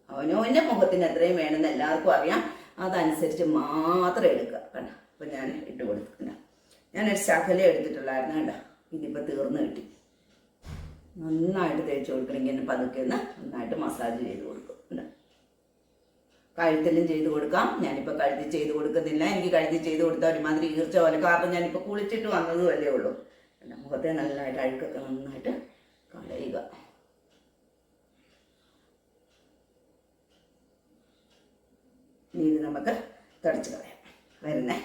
അവനവൻ്റെ മുഖത്തിന് എത്രയും വേണമെന്ന് എല്ലാവർക്കും അറിയാം. അതനുസരിച്ച് മാത്രം എടുക്കുക കണ്ടോ. അപ്പം ഞാൻ ഇട്ട് കൊടുത്തില്ല. ഞാനൊരു ശകല എടുത്തിട്ടുള്ളായിരുന്നു കണ്ടോ. ഇതിപ്പോൾ തീർന്ന് കിട്ടി. നന്നായിട്ട് തേച്ച് കൊടുക്കണമെങ്കിൽ എന്നെ പതുക്കെ ഒന്ന് നന്നായിട്ട് മസാജ് ചെയ്ത് കൊടുക്കും. കഴുത്തിലും ചെയ്ത് കൊടുക്കാം. ഞാനിപ്പോൾ കഴുത്തിൽ ചെയ്ത് കൊടുക്കുന്നില്ല. എനിക്ക് കഴുത്തിൽ ചെയ്ത് കൊടുത്താൽ ഒരുമാതിരി ഈർച്ച പോലെ. കാരണം ഞാനിപ്പോൾ കുളിച്ചിട്ട് വന്നതും അല്ലേ ഉള്ളൂ. എൻ്റെ മുഖത്തെ നല്ലതായിട്ട് അഴുക്കൊക്കെ നന്നായിട്ട് കളയുക. ഇനി ഇത് നമുക്ക് തുടച്ച് കളയാം. വരുന്നേ,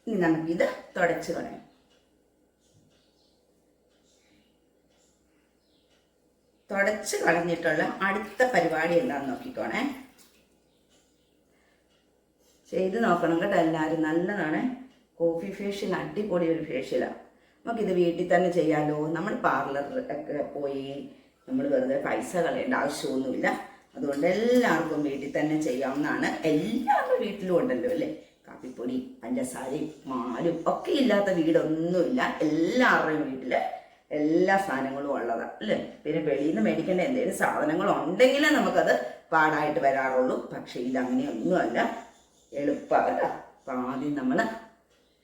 ഇനി നമുക്കിത് തുടച്ച് കളയാം. തുടച്ച് കളഞ്ഞിട്ടുള്ള അടുത്ത പരിപാടി എന്താണെന്ന് നോക്കിക്കോണേ. ചെയ്ത് നോക്കണം കേട്ടോ എല്ലാവരും. നല്ലതാണ്. കോഫി ഫേഷ്യൽ അടിപൊളി ഒരു ഫേഷ്യലാണ്. നമുക്കിത് വീട്ടിൽ തന്നെ ചെയ്യാമല്ലോ. നമ്മൾ പാർലറിലൊക്കെ പോയി നമ്മൾ വെറുതെ പൈസ കളയേണ്ട ആവശ്യമൊന്നുമില്ല. അതുകൊണ്ട് എല്ലാവർക്കും വീട്ടിൽ തന്നെ ചെയ്യാവുന്നതാണ്. എല്ലാവരുടെ വീട്ടിലും ഉണ്ടല്ലോ അല്ലേ. കാപ്പിപ്പൊടി, പഞ്ചസാരയും പാലും ഒക്കെ ഇല്ലാത്ത വീടൊന്നുമില്ല. എല്ലാവരുടെയും വീട്ടിൽ എല്ലാ സാധനങ്ങളും ഉള്ളതാണ് അല്ലേ. പിന്നെ വെളിയിൽ നിന്ന് മേടിക്കേണ്ട എന്തെങ്കിലും സാധനങ്ങളുണ്ടെങ്കിലേ നമുക്കത് പാടായിട്ട് വരാറുള്ളൂ. പക്ഷേ ഇതങ്ങനെയൊന്നുമല്ല, എളുപ്പമല്ല. അപ്പം ആദ്യം നമ്മൾ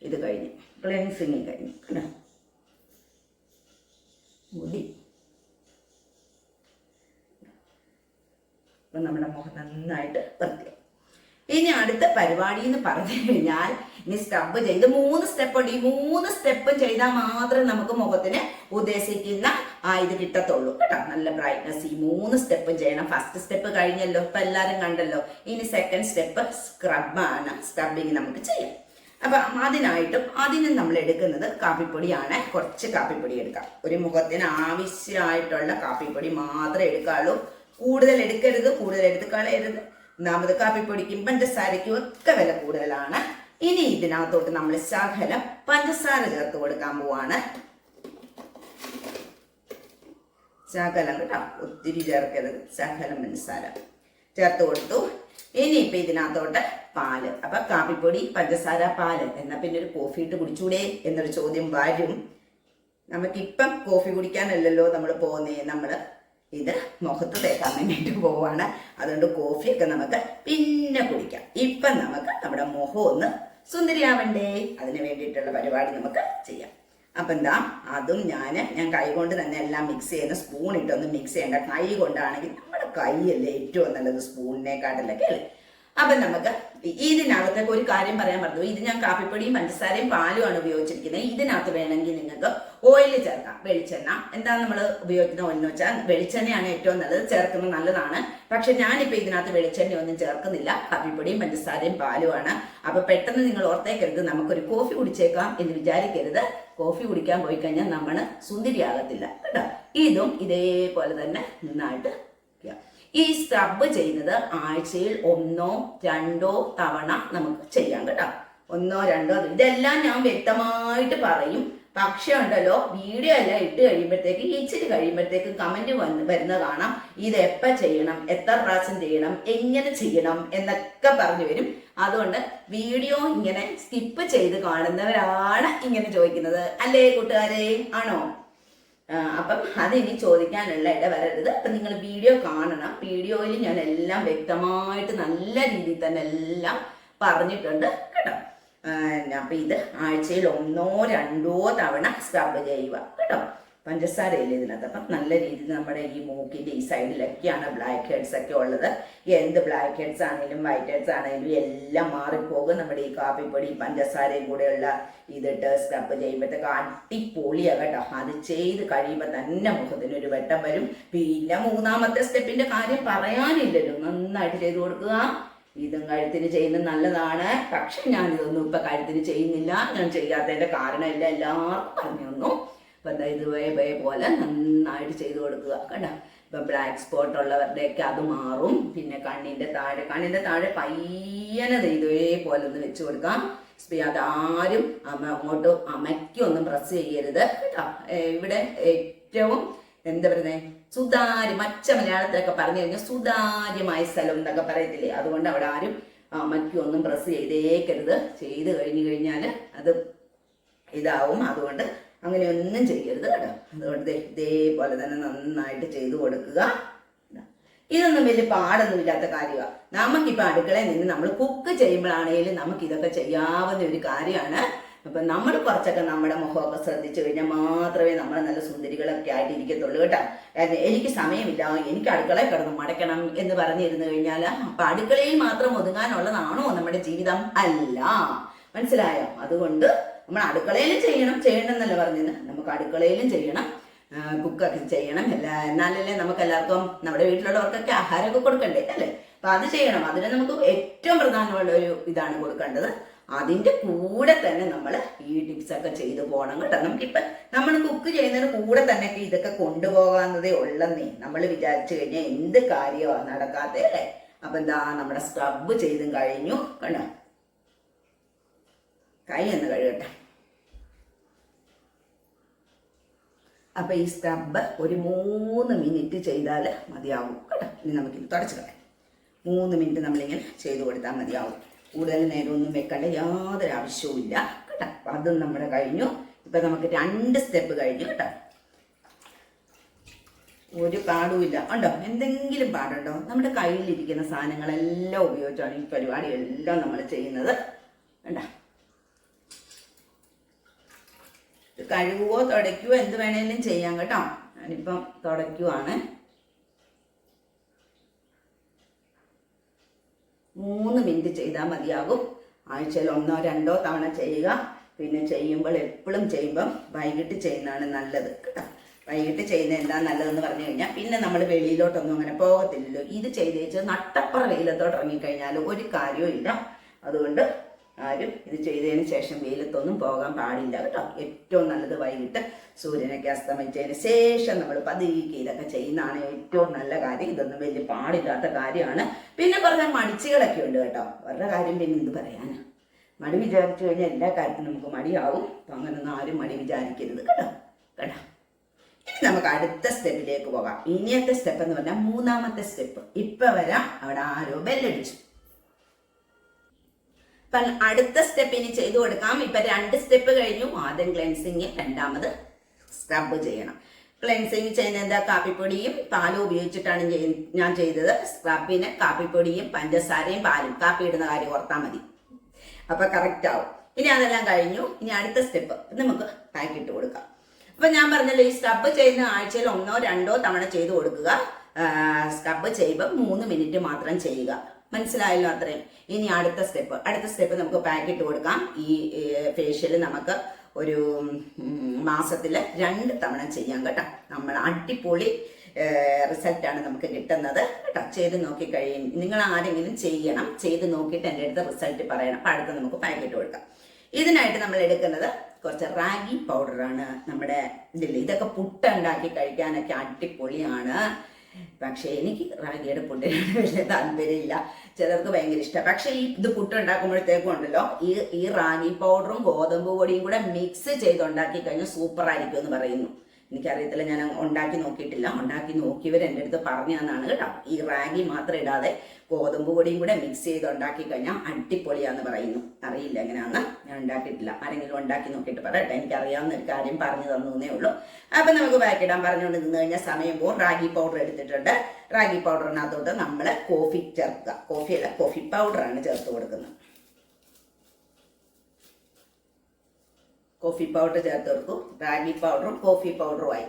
ഇത് കഴിഞ്ഞ് ക്ലെൻസിങ് കഴിഞ്ഞു അല്ലേ. മുടി അപ്പം നമ്മുടെ മുഖം നന്നായിട്ട് വൃത്തിയായി. ഇനി അടുത്ത പരിപാടി എന്ന് പറഞ്ഞു കഴിഞ്ഞാൽ ഇനി സ്ക്രബ് ചെയ്ത് 3 സ്റ്റെപ്പ് ഉണ്ട്. ഈ 3 സ്റ്റെപ്പ് ചെയ്താൽ മാത്രമേ നമുക്ക് മുഖത്തിന് ഉദ്ദേശിക്കുന്ന ഇത് കിട്ടത്തുള്ളൂ കേട്ടോ. നല്ല ബ്രൈറ്റ്നസ് ഈ 3 സ്റ്റെപ്പും ചെയ്യണം. ഫസ്റ്റ് സ്റ്റെപ്പ് കഴിഞ്ഞല്ലോ, ഇപ്പൊ എല്ലാവരും കണ്ടല്ലോ. ഇനി സെക്കൻഡ് സ്റ്റെപ്പ് സ്ക്രബാണ്. സ്ക്രബിങ് നമുക്ക് ചെയ്യാം. അപ്പൊ അതിനും നമ്മൾ എടുക്കുന്നത് കാപ്പിപ്പൊടിയാണ്. കുറച്ച് കാപ്പിപ്പൊടി എടുക്കാം. ഒരു മുഖത്തിന് ആവശ്യമായിട്ടുള്ള കാപ്പിപ്പൊടി മാത്രമേ എടുക്കാവുള്ളൂ. കൂടുതൽ എടുക്കരുത്, കൂടുതൽ എടുത്ത് കളയരുത്. ഒന്നാമത് കാപ്പിപ്പൊടിക്കും പഞ്ചസാരയ്ക്കും ഒക്കെ വില കൂടുതലാണ്. ഇനി ഇതിനകത്തോട്ട് നമ്മൾ ശകലം പഞ്ചസാര ചേർത്ത് കൊടുക്കാൻ പോവാണ്. ശകലം കേട്ടോ, ഒത്തിരി ചേർക്കരുത്. ശകലം പഞ്ചസാര ചേർത്ത് കൊടുത്തു. ഇനിയിപ്പോൾ ഇതിനകത്തോട്ട് പാല്. അപ്പം കാപ്പിപ്പൊടി, പഞ്ചസാര, പാല് എന്നാൽ പിന്നെ ഒരു കോഫി ഇട്ട് കുടിച്ചൂടെ എന്നൊരു ചോദ്യം വരും. നമുക്കിപ്പം കോഫി കുടിക്കാനല്ലല്ലോ നമ്മൾ പോകുന്നേ. നമ്മൾ ഇത് മുഖത്ത് തേക്കാൻ വേണ്ടിയിട്ട് പോവാണ്. അതുകൊണ്ട് കോഫിയൊക്കെ നമുക്ക് പിന്നെ കുടിക്കാം. ഇപ്പം നമുക്ക് നമ്മുടെ മുഖം ഒന്ന് സുന്ദരിയാവണ്ടേ, അതിന് വേണ്ടിയിട്ടുള്ള പരിപാടി നമുക്ക് ചെയ്യാം. അപ്പം എന്താ, അതും ഞാൻ കൈ കൊണ്ട് തന്നെ എല്ലാം മിക്സ് ചെയ്യുന്ന. സ്പൂൺ ഇട്ടൊന്നും മിക്സ് ചെയ്യേണ്ട. കൈ കൊണ്ടാണെങ്കിൽ നമ്മുടെ കൈയല്ലേ ഏറ്റവും നല്ലത് സ്പൂണിനെക്കാട്ടിലൊക്കെ അല്ലേ. അപ്പം നമുക്ക് ഇതിനകത്തൊക്കെ ഒരു കാര്യം പറയാൻ പറഞ്ഞു. ഇത് ഞാൻ കാപ്പിപ്പൊടിയും പഞ്ചസാരയും പാലുമാണ് ഉപയോഗിച്ചിരിക്കുന്നത്. ഇതിനകത്ത് വേണമെങ്കിൽ നിങ്ങൾക്ക് ഓയിൽ ചേർക്കാം. വെളിച്ചെണ്ണ എന്താണ് നമ്മൾ ഉപയോഗിക്കുന്ന ഓയിൽ എന്ന് വെച്ചാൽ വെളിച്ചെണ്ണയാണ് ഏറ്റവും നല്ലത്. ചേർക്കുന്നത് നല്ലതാണ്. പക്ഷെ ഞാനിപ്പോൾ ഇതിനകത്ത് വെളിച്ചെണ്ണ ഒന്നും ചേർക്കുന്നില്ല. കാപ്പിപ്പൊടിയും പഞ്ചസാരയും പാലുമാണ്. അപ്പൊ പെട്ടെന്ന് നിങ്ങൾ ഓർത്തേക്കരുത് നമുക്കൊരു കോഫി കുടിച്ചേക്കാം എന്ന് വിചാരിക്കരുത്. കോഫി കുടിക്കാൻ പോയി കഴിഞ്ഞാൽ നമ്മൾ സുന്ദരിയാകത്തില്ല കേട്ടോ. ഇതും ഇതേപോലെ തന്നെ നന്നായിട്ട് ഈ സ്ക്രബ് ചെയ്യുന്നത് ആഴ്ചയിൽ 1 or 2 തവണ നമുക്ക് ചെയ്യാം കേട്ടോ. 1 or 2 ഇതെല്ലാം ഞാൻ വ്യക്തമായിട്ട് പറയും. പക്ഷെ ഉണ്ടല്ലോ, വീഡിയോ എല്ലാം ഇട്ട് കഴിയുമ്പോഴത്തേക്ക് ഇച്ചിരി കഴിയുമ്പോഴത്തേക്ക് കമന്റ് വരുന്ന കാണാം. ഇത് എപ്പോൾ ചെയ്യണം, എത്ര പ്രാവശ്യം ചെയ്യണം, എങ്ങനെ ചെയ്യണം എന്നൊക്കെ പറഞ്ഞു വരും. അതുകൊണ്ട് വീഡിയോ ഇങ്ങനെ സ്കിപ്പ് ചെയ്ത് കാണുന്നവരാണ് ഇങ്ങനെ ചോദിക്കുന്നത് അല്ലേ കൂട്ടുകാരെ? ആണോ? അപ്പം അതിനി ചോദിക്കാനുള്ള ഇട വരരുത്. അപ്പം നിങ്ങൾ വീഡിയോ കാണണം. വീഡിയോയിൽ ഞാൻ എല്ലാം വ്യക്തമായിട്ട് നല്ല രീതിയിൽ തന്നെ എല്ലാം പറഞ്ഞിട്ടുണ്ട് കേട്ടോ. അപ്പം ഇത് ആഴ്ചയിൽ 1 or 2 തവണ സ്ക്രബ് ചെയ്യുക കേട്ടോ. പഞ്ചസാരയില്ല ഇതിനകത്ത്. അപ്പം നല്ല രീതിയിൽ നമ്മുടെ ഈ മൂക്കിൻ്റെ ഈ സൈഡിലൊക്കെയാണ് ബ്ലാക്ക് ഹെഡ്സ് ഒക്കെ ഉള്ളത്. എന്ത് ബ്ലാക്ക് ഹെഡ്സ് ആണെങ്കിലും വൈറ്റ് ഹെഡ്സ് ആണെങ്കിലും എല്ലാം മാറിപ്പോകും. നമ്മുടെ ഈ കാപ്പിപ്പൊടി പഞ്ചസാരയും കൂടെയുള്ള ഇതിട്ട് സ്ക്രബ് ചെയ്യുമ്പോഴത്തേക്ക് അടിപൊളിയാണ് കേട്ടോ. അത് ചെയ്ത് കഴിയുമ്പോൾ തന്നെ മുഖത്തിന് ഒരു വെട്ടം വരും. പിന്നെ 3ാമത്തെ സ്റ്റെപ്പിന്റെ കാര്യം പറയാനില്ലല്ലോ. നന്നായിട്ട് ചെയ്ത് കൊടുക്കുക. ഇതും കഴുത്തിന് ചെയ്യുന്നത് നല്ലതാണ്. പക്ഷെ ഞാനിതൊന്നും ഇപ്പം കഴുത്തിന് ചെയ്യുന്നില്ല. ഞാൻ ചെയ്യാത്തതിൻ്റെ കാരണം ഇല്ല, എല്ലാവർക്കും പറഞ്ഞു തന്നു. അപ്പം എന്താ ഇതുപോലെ നന്നായിട്ട് ചെയ്ത് കൊടുക്കുക കേട്ടോ. ഇപ്പം ബ്ലാക്ക് സ്പോട്ട് ഉള്ളവരുടെയൊക്കെ അത് മാറും. പിന്നെ കണ്ണിൻ്റെ താഴെ പയ്യനെ ഇതേപോലെ ഒന്ന് വെച്ച് കൊടുക്കാം. അതാരും അങ്ങോട്ട് അമയ്ക്കൊന്നും പ്രസ് ചെയ്യരുത് കേട്ടോ. ഇവിടെ ഏറ്റവും എന്താ പറയുന്നത്, മച്ച മലയാളത്തിലൊക്കെ പറഞ്ഞു കഴിഞ്ഞാൽ സുതാര്യമായ സ്ഥലം എന്നൊക്കെ പറയത്തില്ലേ. അതുകൊണ്ട് അവിടെ ആരും അമയ്ക്കൊന്നും പ്രസ് ചെയ്തേക്കരുത്. ചെയ്ത് കഴിഞ്ഞു കഴിഞ്ഞാൽ അത് ഇതാവും. അതുകൊണ്ട് അങ്ങനെയൊന്നും ചെയ്യരുത് കേട്ടോ. അതുകൊണ്ട് ഇതേപോലെ തന്നെ നന്നായിട്ട് ചെയ്തു കൊടുക്കുക. ഇതൊന്നും വലിയ പാടൊന്നും ഇല്ലാത്ത കാര്യമാണ്. നമുക്കിപ്പോൾ അടുക്കളയിൽ നിന്ന് നമ്മൾ കുക്ക് ചെയ്യുമ്പോഴാണെങ്കിലും നമുക്ക് ഇതൊക്കെ ചെയ്യാവുന്ന ഒരു കാര്യമാണ്. അപ്പം നമ്മൾ കുറച്ചൊക്കെ നമ്മുടെ മുഖമൊക്കെ ശ്രദ്ധിച്ചു കഴിഞ്ഞാൽ മാത്രമേ നമ്മൾ നല്ല സുന്ദരികളൊക്കെ ആയിട്ട് ഇരിക്കത്തുള്ളൂ കേട്ടോ. കാരണം എനിക്ക് സമയമില്ല, എനിക്ക് അടുക്കളയിൽ കിടന്ന് മടക്കണം എന്ന് പറഞ്ഞിരുന്നു കഴിഞ്ഞാൽ അപ്പം അടുക്കളയിൽ മാത്രം ഒതുങ്ങാനുള്ളതാണോ നമ്മുടെ ജീവിതം? അല്ല, മനസ്സിലായോ? അതുകൊണ്ട് നമ്മൾ അടുക്കളയിലും ചെയ്യണം എന്നല്ല പറഞ്ഞത്, നമുക്ക് അടുക്കളയിലും ചെയ്യണം, കുക്കൊക്കെ ചെയ്യണം. എന്നാലല്ലേ നമുക്ക് എല്ലാവർക്കും നമ്മുടെ വീട്ടിലുള്ളവർക്കൊക്കെ ആഹാരമൊക്കെ കൊടുക്കണ്ടേ അല്ലേ? അപ്പം അത് ചെയ്യണം. അതിന് നമുക്ക് ഏറ്റവും പ്രധാനമുള്ള ഒരു ഇതാണ് കൊടുക്കേണ്ടത്. അതിൻ്റെ കൂടെ തന്നെ നമ്മൾ ഈ ടിപ്സൊക്കെ ചെയ്തു പോകണം കേട്ടോ. നമുക്കിപ്പം നമ്മൾ കുക്ക് ചെയ്യുന്നതിന് കൂടെ തന്നെ ഇതൊക്കെ കൊണ്ടുപോകാവുന്നതേ ഉള്ളെന്നേ നമ്മൾ വിചാരിച്ചു കഴിഞ്ഞാൽ എന്ത് കാര്യമാണ് നടക്കാത്തേ അല്ലേ? അപ്പം എന്താ, നമ്മുടെ സ്ക്രബ് ചെയ്തും കഴിഞ്ഞു കണ്ടോ. കൈ ഒന്ന് കഴുകട്ടെ. അപ്പം ഈ സ്ക്രബ് ഒരു 3 മിനിറ്റ് ചെയ്താൽ മതിയാവും കേട്ടോ. ഇനി നമുക്കിത് തുടച്ച് കളയാം. 3 മിനിറ്റ് നമ്മളിങ്ങനെ ചെയ്ത് കൊടുത്താൽ മതിയാവും. കൂടുതൽ നേരമൊന്നും വെക്കേണ്ട യാതൊരു ആവശ്യവും ഇല്ല കേട്ടോ. അപ്പം അതും നമ്മുടെ കഴിഞ്ഞു. ഇപ്പം നമുക്ക് 2 സ്റ്റെപ്പ് കഴിഞ്ഞു കേട്ടോ. ഒരു പാടുമില്ല ഉണ്ടോ? എന്തെങ്കിലും പാടുണ്ടോ? നമ്മുടെ കയ്യിലിരിക്കുന്ന സാധനങ്ങളെല്ലാം ഉപയോഗിച്ചാണ് ഈ പരിപാടിയെല്ലാം നമ്മൾ ചെയ്യുന്നത് കണ്ടോ. കഴുകുവോ തുടയ്ക്കുവോ എന്ത് വേണേലും ചെയ്യാം കേട്ടോ. ഞാനിപ്പം തുടയ്ക്കുവാണ്. 3 മിനിറ്റ് ചെയ്താൽ മതിയാകും. ആഴ്ചയിൽ 1-2 തവണ ചെയ്യുക. പിന്നെ ചെയ്യുമ്പോൾ എപ്പോഴും ചെയ്യുമ്പം വൈകിട്ട് ചെയ്യുന്നതാണ് നല്ലത് കേട്ടോ. വൈകിട്ട് ചെയ്യുന്ന എന്താ നല്ലതെന്ന് പറഞ്ഞു കഴിഞ്ഞാൽ പിന്നെ നമ്മൾ വെളിയിലോട്ടൊന്നും അങ്ങനെ പോകത്തില്ലല്ലോ. ഇത് ചെയ്തേച്ച് നട്ടപ്പുറ വെയിലത്തോട്ട് ഇറങ്ങിക്കഴിഞ്ഞാൽ ഒരു കാര്യവും ഇല്ല. അതുകൊണ്ട് ആരും ഇത് ചെയ്തതിന് ശേഷം വെയിലത്തൊന്നും പോകാൻ പാടില്ല കേട്ടോ. ഏറ്റവും നല്ലത് വൈകിട്ട് സൂര്യനൊക്കെ അസ്തമിച്ചതിന് ശേഷം നമ്മൾ പതുക്കെ ഇതൊക്കെ ചെയ്യുന്നതാണ് ഏറ്റവും നല്ല കാര്യം. ഇതൊന്നും വലിയ പാടില്ലാത്ത കാര്യമാണ്. പിന്നെ കുറച്ച് മടിച്ചുകളൊക്കെ ഉണ്ട് കേട്ടോ. അവരുടെ കാര്യം പിന്നെ എന്ത് പറയാനാ? മടി വിചാരിച്ചു കഴിഞ്ഞാൽ എല്ലാ കാര്യത്തിനും നമുക്ക് മടിയാവും. അപ്പം അങ്ങനൊന്നും ആരും മടി വിചാരിക്കരുത് കേട്ടോ. ഇനി നമുക്ക് അടുത്ത സ്റ്റെപ്പിലേക്ക് പോകാം. ഇനിയത്തെ സ്റ്റെപ്പ് എന്ന് പറഞ്ഞാൽ 3ാമത്തെ സ്റ്റെപ്പ്. ഇപ്പം വരാം. അവിടെ ആരോ ബെല്ലടിച്ചു. അപ്പം അടുത്ത സ്റ്റെപ്പ് ഇനി ചെയ്തു കൊടുക്കാം. ഇപ്പം 2 സ്റ്റെപ്പ് കഴിഞ്ഞു. ആദ്യം ക്ലെൻസിങ്, 2ാമത് സ്ക്രബ് ചെയ്യണം. ക്ലെൻസിങ് ചെയ്യുന്ന എന്താ, കാപ്പിപ്പൊടിയും പാലും ഉപയോഗിച്ചിട്ടാണ് ഞാൻ ചെയ്തത്. സ്ക്രബിന് കാപ്പിപ്പൊടിയും പഞ്ചസാരയും പാലും, കാപ്പി ഇടുന്ന കാര്യം ഓർത്താൽ മതി. അപ്പം കറക്റ്റ് ആവും. ഇനി അതെല്ലാം കഴിഞ്ഞു. ഇനി അടുത്ത സ്റ്റെപ്പ് നമുക്ക് പാക്കിട്ട് കൊടുക്കാം. അപ്പം ഞാൻ പറഞ്ഞല്ലോ, ഈ സ്ക്രബ് ചെയ്യുന്ന ആഴ്ചയിൽ 1-2 തവണ ചെയ്ത് കൊടുക്കുക. സ്ക്രബ് ചെയ്യുമ്പോൾ 3 മിനിറ്റ് മാത്രം ചെയ്യുക. മനസ്സിലായല്ലോ അത്രയും. ഇനി അടുത്ത സ്റ്റെപ്പ് നമുക്ക് പാക്കിട്ട് കൊടുക്കാം. ഈ ഫേഷ്യൽ നമുക്ക് ഒരു മാസത്തിൽ 2 തവണ ചെയ്യാം കേട്ടോ. നമ്മൾ അടിപൊളി റിസൾട്ടാണ് നമുക്ക് കിട്ടുന്നത് കേട്ടോ. ചെയ്ത് നോക്കിക്കഴിയും. നിങ്ങൾ ആരെങ്കിലും ചെയ്യണം. ചെയ്ത് നോക്കിയിട്ട് എൻ്റെ അടുത്ത് റിസൾട്ട് പറയണം. അപ്പം അടുത്ത് നമുക്ക് പാക്കിട്ട് കൊടുക്കാം. ഇതിനായിട്ട് നമ്മൾ എടുക്കുന്നത് കുറച്ച് റാഗി പൗഡറാണ്. നമ്മുടെ ഇതിൽ ഇതൊക്കെ പുട്ടുണ്ടാക്കി കഴിക്കാനൊക്കെ അടിപൊളിയാണ്. പക്ഷേ എനിക്ക് റാഗിയുടെ പുട്ടിനാണ് വലിയ താല്പര്യമില്ല. ചിലർക്ക് ഭയങ്കര ഇഷ്ടമാണ്. പക്ഷേ ഇത് പുട്ടുണ്ടാക്കുമ്പോഴത്തേക്കും ഉണ്ടല്ലോ, ഈ റാഗി പൗഡറും ഗോതമ്പ് പൊടിയും കൂടെ മിക്സ് ചെയ്ത് ഉണ്ടാക്കി കഴിഞ്ഞാൽ സൂപ്പറായിരിക്കും എന്ന് പറയുന്നു. എനിക്കറിയത്തില്ല, ഞാൻ ഉണ്ടാക്കി നോക്കിയിട്ടില്ല. ഉണ്ടാക്കി നോക്കിയവർ എൻ്റെ അടുത്ത് പറഞ്ഞു തന്നാണ് കേട്ടോ. ഈ റാഗി മാത്രം ഇടാതെ ഗോതമ്പ് പൊടിയും കൂടെ മിക്സ് ചെയ്ത് ഉണ്ടാക്കി കഴിഞ്ഞാൽ അടിപൊളിയാന്ന് പറയുന്നു. അറിയില്ല എങ്ങനെയാണെന്ന്, ഞാൻ ഉണ്ടാക്കിയിട്ടില്ല. ആരെങ്കിലും ഉണ്ടാക്കി നോക്കിയിട്ട് പറയട്ടെ. എനിക്കറിയാവുന്ന ഒരു കാര്യം പറഞ്ഞു തന്നേ ഉള്ളൂ. അപ്പം നമുക്ക് പാക്കിടാൻ പറഞ്ഞുകൊണ്ട് നിന്ന് കഴിഞ്ഞാൽ സമയം പോകും. റാഗി പൗഡർ എടുത്തിട്ടുണ്ട്. റാഗി പൗഡറിനകത്തോട്ട് നമ്മൾ കോഫി ചേർക്കുക. കോഫി പൗഡറാണ് ചേർത്ത് കൊടുക്കുന്നത്. കോഫി പൗഡർ ചേർത്ത് കൊടുക്കും. റാഗി പൗഡറും കോഫി പൗഡറും ആയി.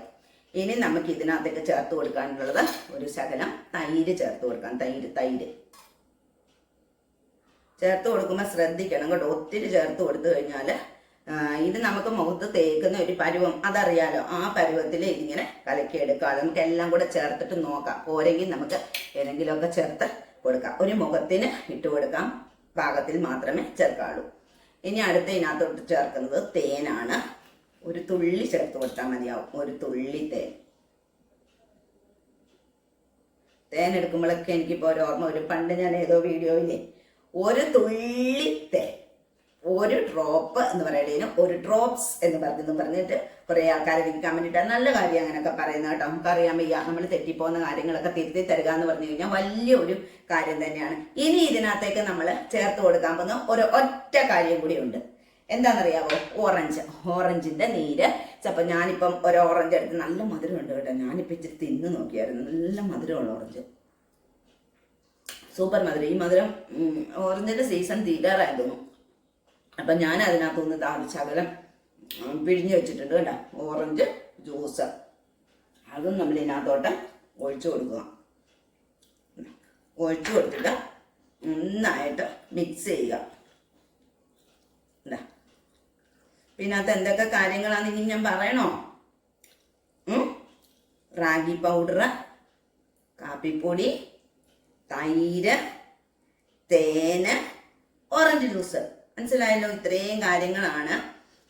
ഇനി നമുക്ക് ഇതിനകത്തേക്ക് ചേർത്ത് കൊടുക്കാനുള്ളത് ഒരു ശകലം തൈര് ചേർത്ത് കൊടുക്കാം. തൈര് ചേർത്ത് കൊടുക്കുമ്പോൾ ശ്രദ്ധിക്കണം കേട്ടോ. ഒത്തിരി ചേർത്ത് കൊടുത്തു കഴിഞ്ഞാൽ ഇത് നമുക്ക് മുഖത്ത് തേക്കുന്ന ഒരു പരുവം അതറിയാലോ. ആ പരുവത്തിൽ ഇതിങ്ങനെ കലക്കിയെടുക്കാം. നമുക്ക് എല്ലാം കൂടെ ചേർത്തിട്ട് നോക്കാം. പോരെങ്കിൽ നമുക്ക് ഏതെങ്കിലുമൊക്കെ ചേർത്ത് കൊടുക്കാം. ഒരു മുഖത്തിന് ഇട്ട് കൊടുക്കാം പാകത്തിൽ മാത്രമേ ചേർക്കാവുള്ളൂ. ഇനി അടുത്ത ഇതിനകത്തോട്ട് ചേർക്കുന്നത് തേനാണ്. ഒരു തുള്ളി ചേർത്ത് കൊടുത്താൽ മതിയാവും. ഒരു തുള്ളി തേൻ എടുക്കുമ്പോഴൊക്കെ എനിക്കിപ്പോൾ ഒരു ഓർമ്മ ഒരു പണ്ട് ഞാൻ ഏതോ വീഡിയോയിലെ ഒരു തുള്ളി തേൻ, ഒരു ഡ്രോപ്പ് എന്ന് പറയുന്നതിന് ഒരു ഡ്രോപ്സ് എന്ന് പറഞ്ഞിട്ട് കുറേ ആൾക്കാരെ എനിക്ക് കമന്റ് ഇട്ടാൽ നല്ല കാര്യം അങ്ങനെയൊക്കെ പറയുന്നത് കേട്ടോ. നമുക്കറിയാൻ വയ്യ, നമ്മൾ തെറ്റിപ്പോകുന്ന കാര്യങ്ങളൊക്കെ തിരുത്തി തരിക എന്ന് പറഞ്ഞു കഴിഞ്ഞാൽ വലിയൊരു കാര്യം തന്നെയാണ്. ഇനി ഇതിനകത്തേക്ക് നമ്മൾ ചേർത്ത് കൊടുക്കാൻ പോകുന്ന ഒരു ഒറ്റ കാര്യം കൂടി ഉണ്ട്. എന്താണെന്നറിയാവോ? ഓറഞ്ചിന്റെ നീര്. ചിലപ്പോൾ ഞാനിപ്പം ഒരു ഓറഞ്ച് എടുത്ത് നല്ല മധുരമുണ്ട് കേട്ടോ. ഞാനിപ്പോൾ ഇച്ചിരി തിന്ന് നോക്കിയായിരുന്നു. നല്ല മധുരമുള്ള ഓറഞ്ച്, സൂപ്പർ മധുരം. ഈ മധുരം ഓറഞ്ചിന്റെ സീസൺ തീരാറായിരുന്നു. അപ്പം ഞാൻ അതിനകത്തുനിന്ന് ശകലം പിഴിഞ്ഞ് വെച്ചിട്ടുണ്ട് കേട്ടോ. ഓറഞ്ച് ജ്യൂസ് അതും നമ്മൾ ഇതിനകത്തോട്ട് ഒഴിച്ചു കൊടുക്കുക. ഒഴിച്ചു കൊടുത്തിട്ട് നന്നായിട്ട് മിക്സ് ചെയ്യുക. പിന്നെ അത് എന്തൊക്കെ കാര്യങ്ങളാണെന്ന് ഇനി ഞാൻ പറയണോ? റാഗി പൗഡർ, കാപ്പിപ്പൊടി, തൈര്, തേന്, ഓറഞ്ച് ജ്യൂസ്. മനസ്സിലായല്ലോ? ഇത്രയും കാര്യങ്ങളാണ്.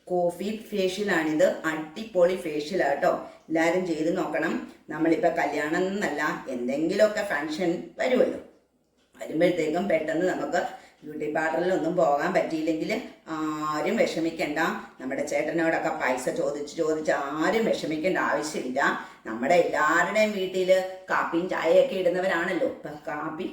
കോഫി ഫേഷ്യലാണിത്. അടിപൊളി ഫേഷ്യലാട്ടോ. എല്ലാവരും ചെയ്ത് നോക്കണം. നമ്മളിപ്പോൾ കല്യാണം എന്നല്ല, എന്തെങ്കിലുമൊക്കെ ഫങ്ഷൻ വരുമല്ലോ, വരുമ്പോഴത്തേക്കും പെട്ടെന്ന് നമുക്ക് ബ്യൂട്ടി പാർലറിലൊന്നും പോകാൻ പറ്റിയില്ലെങ്കിൽ ആരും വിഷമിക്കണ്ട. നമ്മുടെ ചേട്ടനോടൊക്കെ പൈസ ചോദിച്ച് ആരും വിഷമിക്കേണ്ട ആവശ്യമില്ല. നമ്മുടെ എല്ലാവരുടെയും വീട്ടിൽ കാപ്പിയും ചായയൊക്കെ ഇടുന്നവരാണല്ലോ. ഇപ്പം കാപ്പി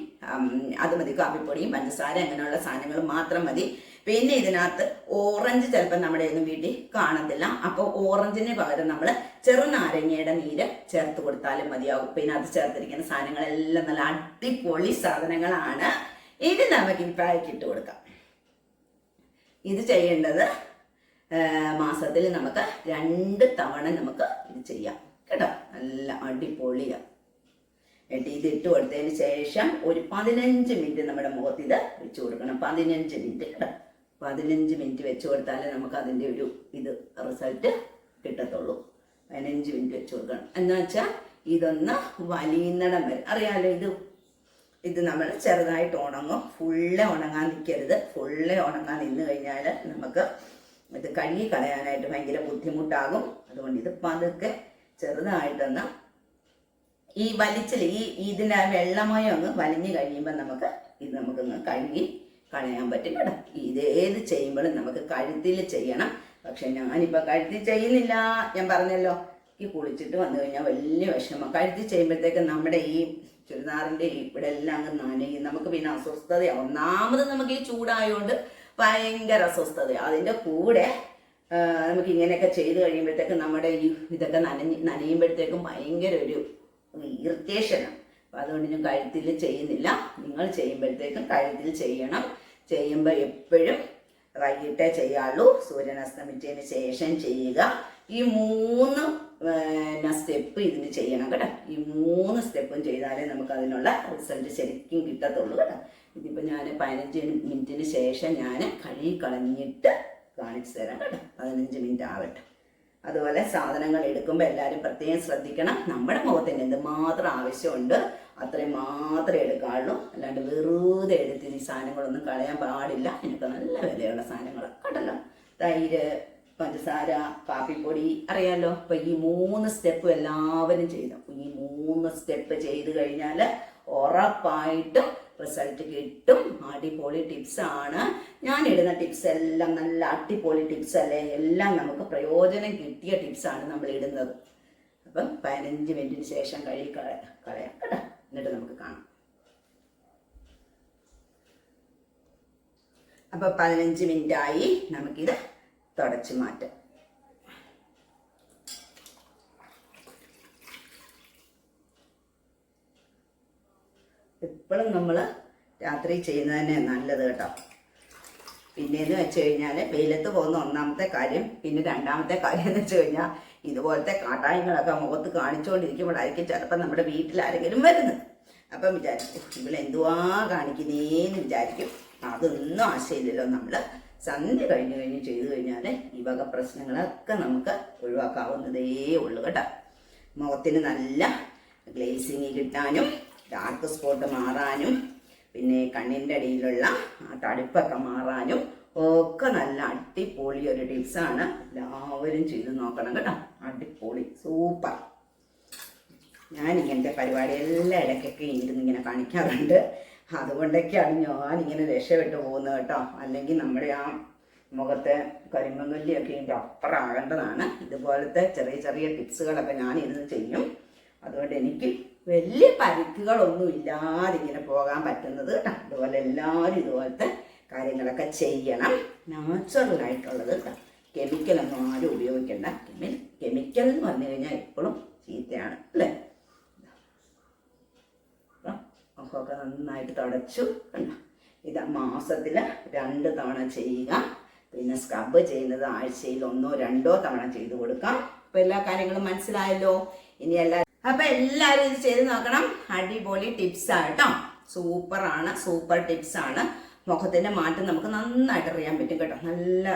അത് മതി, കാപ്പിപ്പൊടിയും പഞ്ചസാര അങ്ങനെയുള്ള സാധനങ്ങൾ മാത്രം മതി. പിന്നെ ഇതിനകത്ത് ഓറഞ്ച് ചിലപ്പോൾ നമ്മുടെ ഒന്നും വീട്ടിൽ കാണത്തില്ല. അപ്പോൾ ഓറഞ്ചിന് പകരം നമ്മൾ ചെറുനാരങ്ങയുടെ നീര് ചേർത്ത് കൊടുത്താലും മതിയാവും. പിന്നെ അത് ചേർത്തിരിക്കുന്ന സാധനങ്ങളെല്ലാം നല്ല അടിപൊളി സാധനങ്ങളാണ്. ഇത് നമുക്ക് ഈ പാക്ക് ഇട്ട് കൊടുക്കാം. ഇത് ചെയ്യേണ്ടത് മാസത്തിൽ നമുക്ക് 2 തവണ നമുക്ക് ഇത് ചെയ്യാം കേട്ടോ. നല്ല അടിപൊളിയാണ്. എന്നിട്ട് ഇത് ഇട്ട് കൊടുത്തതിന് ശേഷം ഒരു 15 മിനിറ്റ് നമ്മുടെ മുഖത്ത് ഇത് വെച്ച് കൊടുക്കണം. 15 മിനിറ്റ് കേട്ടോ. 15 മിനിറ്റ് വെച്ച് കൊടുത്താലേ നമുക്ക് അതിൻ്റെ ഒരു ഇത് റിസൾട്ട് കിട്ടത്തുള്ളൂ. 15 മിനിറ്റ് വെച്ച് കൊടുക്കണം. എന്ന് വെച്ചാൽ ഇതൊന്ന് വലിയുന്നിടം വരെ. അറിയാലോ, ഇത് നമ്മൾ ചെറുതായിട്ട് ഉണങ്ങും. ഫുള്ള് ഉണങ്ങാൻ നിൽക്കരുത്. ഫുള്ള് ഉണങ്ങാൻ നിന്ന് കഴിഞ്ഞാൽ നമുക്ക് ഇത് കഴുകി കളയാനായിട്ട് ഭയങ്കര ബുദ്ധിമുട്ടാകും. അതുകൊണ്ട് ഇത് പതുക്കെ ചെറുതായിട്ടൊന്ന് ഈ ഇതിൻ്റെ വെള്ളമയം അങ്ങ് വലിഞ്ഞു കഴിയുമ്പോൾ നമുക്കൊന്ന് കഴുകി കളയാൻ പറ്റും കേട്ടോ. ഇതേത് ചെയ്യുമ്പോഴും നമുക്ക് കഴുത്തിൽ ചെയ്യണം. പക്ഷെ ഞാനിപ്പോൾ കഴുത്തിൽ ചെയ്യുന്നില്ല. ഞാൻ പറഞ്ഞല്ലോ, ഈ കുളിച്ചിട്ട് വന്നു കഴിഞ്ഞാൽ വലിയ വിഷമം. കഴുത്തിൽ ചെയ്യുമ്പോഴത്തേക്ക് നമ്മുടെ ഈ ചുരിദാറിൻ്റെ ഇവിടെ എല്ലാം അങ്ങ് നനയും. നമുക്ക് പിന്നെ അസ്വസ്ഥതയാണ്. ഒന്നാമത് നമുക്ക് ഈ ചൂടായതുകൊണ്ട് ഭയങ്കര അസ്വസ്ഥതയാണ്. അതിൻ്റെ കൂടെ നമുക്ക് ഇങ്ങനെയൊക്കെ ചെയ്ത് കഴിയുമ്പോഴത്തേക്കും നമ്മുടെ ഈ ഇതൊക്കെ നനയുമ്പോഴത്തേക്കും ഭയങ്കര ഒരു ഇറിറ്റേഷനാണ്. അപ്പം അതുകൊണ്ട് ഞാൻ കഴുത്തിൽ ചെയ്യുന്നില്ല. നിങ്ങൾ ചെയ്യുമ്പോഴത്തേക്കും കഴുത്തിൽ ചെയ്യണം. ചെയ്യുമ്പോൾ എപ്പോഴും വൈകിട്ടേ ചെയ്യാവുള്ളൂ. സൂര്യൻ അസ്തമിച്ചതിന് ശേഷം ചെയ്യുക. ഈ 3 സ്റ്റെപ്പ് ഇതിന് ചെയ്യണം കേട്ടോ. ഈ 3 സ്റ്റെപ്പും ചെയ്താലേ നമുക്ക് അതിനുള്ള റിസൾട്ട് ശരിക്കും കിട്ടത്തുള്ളൂ കേട്ടോ. ഇതിപ്പോൾ ഞാൻ 15 മിനിറ്റിന് ശേഷം ഞാൻ കഴുകി കളഞ്ഞിട്ട് കാണിച്ചു തരാം കേട്ടോ. 15 മിനിറ്റ് ആവട്ടെ. അതുപോലെ സാധനങ്ങൾ എടുക്കുമ്പോൾ എല്ലാവരും പ്രത്യേകം ശ്രദ്ധിക്കണം. നമ്മുടെ മുഖത്തിന് എന്തുമാത്രം ആവശ്യമുണ്ട് അത്രയും മാത്രമേ എടുക്കാവുള്ളൂ. അല്ലാണ്ട് വെറുതെ എടുത്ത് ഈ സാധനങ്ങളൊന്നും കളയാൻ പാടില്ല. എനിക്ക് നല്ല വിലയുള്ള സാധനങ്ങൾ കേട്ടല്ലോ. തൈര്, പഞ്ചസാര, കാപ്പിപ്പൊടി, അറിയാലോ. അപ്പം ഈ 3 സ്റ്റെപ്പ് എല്ലാവരും ചെയ്തു. ഈ 3 സ്റ്റെപ്പ് ചെയ്ത് കഴിഞ്ഞാൽ ഉറപ്പായിട്ടും റിസൾട്ട് കിട്ടും. അടിപൊളി ടിപ്സാണ്. ഞാനിടുന്ന ടിപ്സ് എല്ലാം നല്ല അടിപൊളി ടിപ്സ് അല്ലേ. എല്ലാം നമുക്ക് പ്രയോജനം കിട്ടിയ ടിപ്സാണ് നമ്മൾ ഇടുന്നത്. അപ്പം 15 മിനിറ്റിന് ശേഷം കഴുകി കളയാം കേട്ടോ. എന്നിട്ട് നമുക്ക് കാണാം. അപ്പം 15 മിനിറ്റായി. നമുക്കിത് തുടച്ച് മാറ്റാം. എപ്പോഴും നമ്മൾ രാത്രി ചെയ്യുന്നത് തന്നെ നല്ലത് കേട്ടോ. പിന്നെയെന്ന് വെച്ച് കഴിഞ്ഞാൽ വെയിലത്ത് പോകുന്ന ഒന്നാമത്തെ കാര്യം. പിന്നെ രണ്ടാമത്തെ കാര്യം എന്ന് വെച്ച് കഴിഞ്ഞാൽ ഇതുപോലത്തെ കാട്ടായങ്ങളൊക്കെ മുഖത്ത് കാണിച്ചുകൊണ്ടിരിക്കുമ്പോഴായിരിക്കും ചിലപ്പോൾ നമ്മുടെ വീട്ടിലാരെങ്കിലും വരുന്നത്. അപ്പം വിചാരിക്കും ഇവളെന്തുവാ കാണിക്കുന്നേന്ന് വിചാരിക്കും. അതൊന്നും ആശയമില്ലല്ലോ. നമ്മൾ സന്ധ്യ കഴിഞ്ഞ് ചെയ്തു കഴിഞ്ഞാൽ ഈ വക പ്രശ്നങ്ങളൊക്കെ നമുക്ക് ഒഴിവാക്കാവുന്നതേ ഉള്ളൂ കേട്ടോ. മുഖത്തിന് നല്ല ഗ്ലേസിങ് കിട്ടാനും ഡാർക്ക് സ്പോട്ട് മാറാനും പിന്നെ കണ്ണിൻ്റെ അടിയിലുള്ള ആ തടിപ്പൊക്കെ മാറാനും ഒക്കെ നല്ല അടിപൊളി ഒരു ടിപ്സാണ്. എല്ലാവരും ചെയ്ത് നോക്കണം കേട്ടോ. അടിപൊളി സൂപ്പർ. ഞാനിങ്ങനത്തെ പരിപാടി എല്ലാ ഇടയ്ക്കൊക്കെ ഇരുന്ന് ഇങ്ങനെ കാണിക്കാറുണ്ട്. അതുകൊണ്ടൊക്കെയാണ് ഞാനിങ്ങനെ രക്ഷപ്പെട്ടു പോകുന്നത് കേട്ടോ. അല്ലെങ്കിൽ നമ്മുടെ ആ മുഖത്തെ കരിമങ്ങല്ലിയൊക്കെ ഇതിൻ്റെ അപ്പുറമാകേണ്ടതാണ്. ഇതുപോലത്തെ ചെറിയ ചെറിയ ടിപ്സുകളൊക്കെ ഞാനിരുന്ന് ചെയ്യും. അതുകൊണ്ട് എനിക്ക് വലിയ പരിക്കുകളൊന്നും ഇല്ലാതെ ഇങ്ങനെ പോകാൻ പറ്റുന്നത് കേട്ടോ. അതുപോലെ എല്ലാവരും ഇതുപോലത്തെ കാര്യങ്ങളൊക്കെ ചെയ്യണം. നാച്ചുറലായിട്ടുള്ളത് കേട്ടോ. കെമിക്കലൊന്നും ആരും ഉപയോഗിക്കേണ്ട. കെമിക്കൽ എന്ന് പറഞ്ഞു കഴിഞ്ഞാൽ എപ്പോഴും ചീത്തയാണ് അല്ലേ. മുഖമൊക്കെ നന്നായിട്ട് തുടച്ചു കണ്ടോ. ഇത് മാസത്തിൽ 2 തവണ ചെയ്യുക. പിന്നെ സ്ക്രബ് ചെയ്യുന്നത് ആഴ്ചയിൽ 1 or 2 തവണ ചെയ്ത് കൊടുക്കാം. അപ്പോൾ എല്ലാ കാര്യങ്ങളും മനസ്സിലായല്ലോ. ഇനി അപ്പം എല്ലാവരും ഇത് ചെയ്ത് നോക്കണം. അടിപൊളി ടിപ്സാണ് കേട്ടോ. സൂപ്പറാണ്, സൂപ്പർ ടിപ്സാണ്. മുഖത്തിൻ്റെ മാറ്റം നമുക്ക് നന്നായിട്ട് അറിയാൻ പറ്റും കേട്ടോ. നല്ല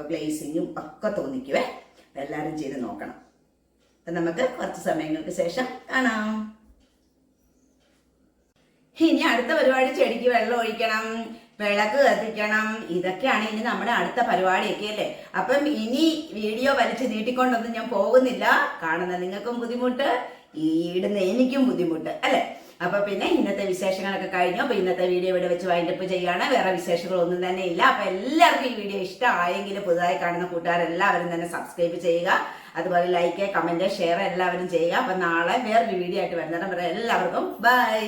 ഗ്ലേസിങ്ങും ഒക്കെ തോന്നിക്കുവേ. എല്ലാവരും ചെയ്ത് നോക്കണം. അപ്പം നമുക്ക് കുറച്ച് സമയങ്ങൾക്ക് ശേഷം കാണാം. ഇനി അടുത്ത പരിപാടി ചെടിക്ക് വെള്ളം ഒഴിക്കണം, വിളക്ക് കത്തിക്കണം. ഇതൊക്കെയാണ് ഇനി നമ്മുടെ അടുത്ത പരിപാടിയൊക്കെ അല്ലേ. അപ്പം ഇനി വീഡിയോ വലിച്ച് നീട്ടിക്കൊണ്ടൊന്നും ഞാൻ പോകുന്നില്ല. കാണുന്ന നിങ്ങൾക്കും ബുദ്ധിമുട്ട്, ഇടുന്ന എനിക്കും ബുദ്ധിമുട്ട് അല്ലേ. അപ്പൊ പിന്നെ ഇന്നത്തെ വിശേഷങ്ങളൊക്കെ കഴിഞ്ഞു. അപ്പൊ ഇന്നത്തെ വീഡിയോ ഇവിടെ വെച്ച് വൈൻഡപ്പ് ചെയ്യാണ്. വേറെ വിശേഷങ്ങളൊന്നും തന്നെ ഇല്ല. അപ്പൊ എല്ലാവർക്കും ഈ വീഡിയോ ഇഷ്ടമായെങ്കിൽ പുതുതായി കാണുന്ന കൂട്ടുകാരെല്ലാവരും തന്നെ സബ്സ്ക്രൈബ് ചെയ്യുക. അതുപോലെ ലൈക്ക്, കമന്റ്, ഷെയർ എല്ലാവരും ചെയ്യുക. അപ്പൊ നാളെ വേറൊരു വീഡിയോ ആയിട്ട് വരുന്നവരെ എല്ലാവർക്കും ബൈ.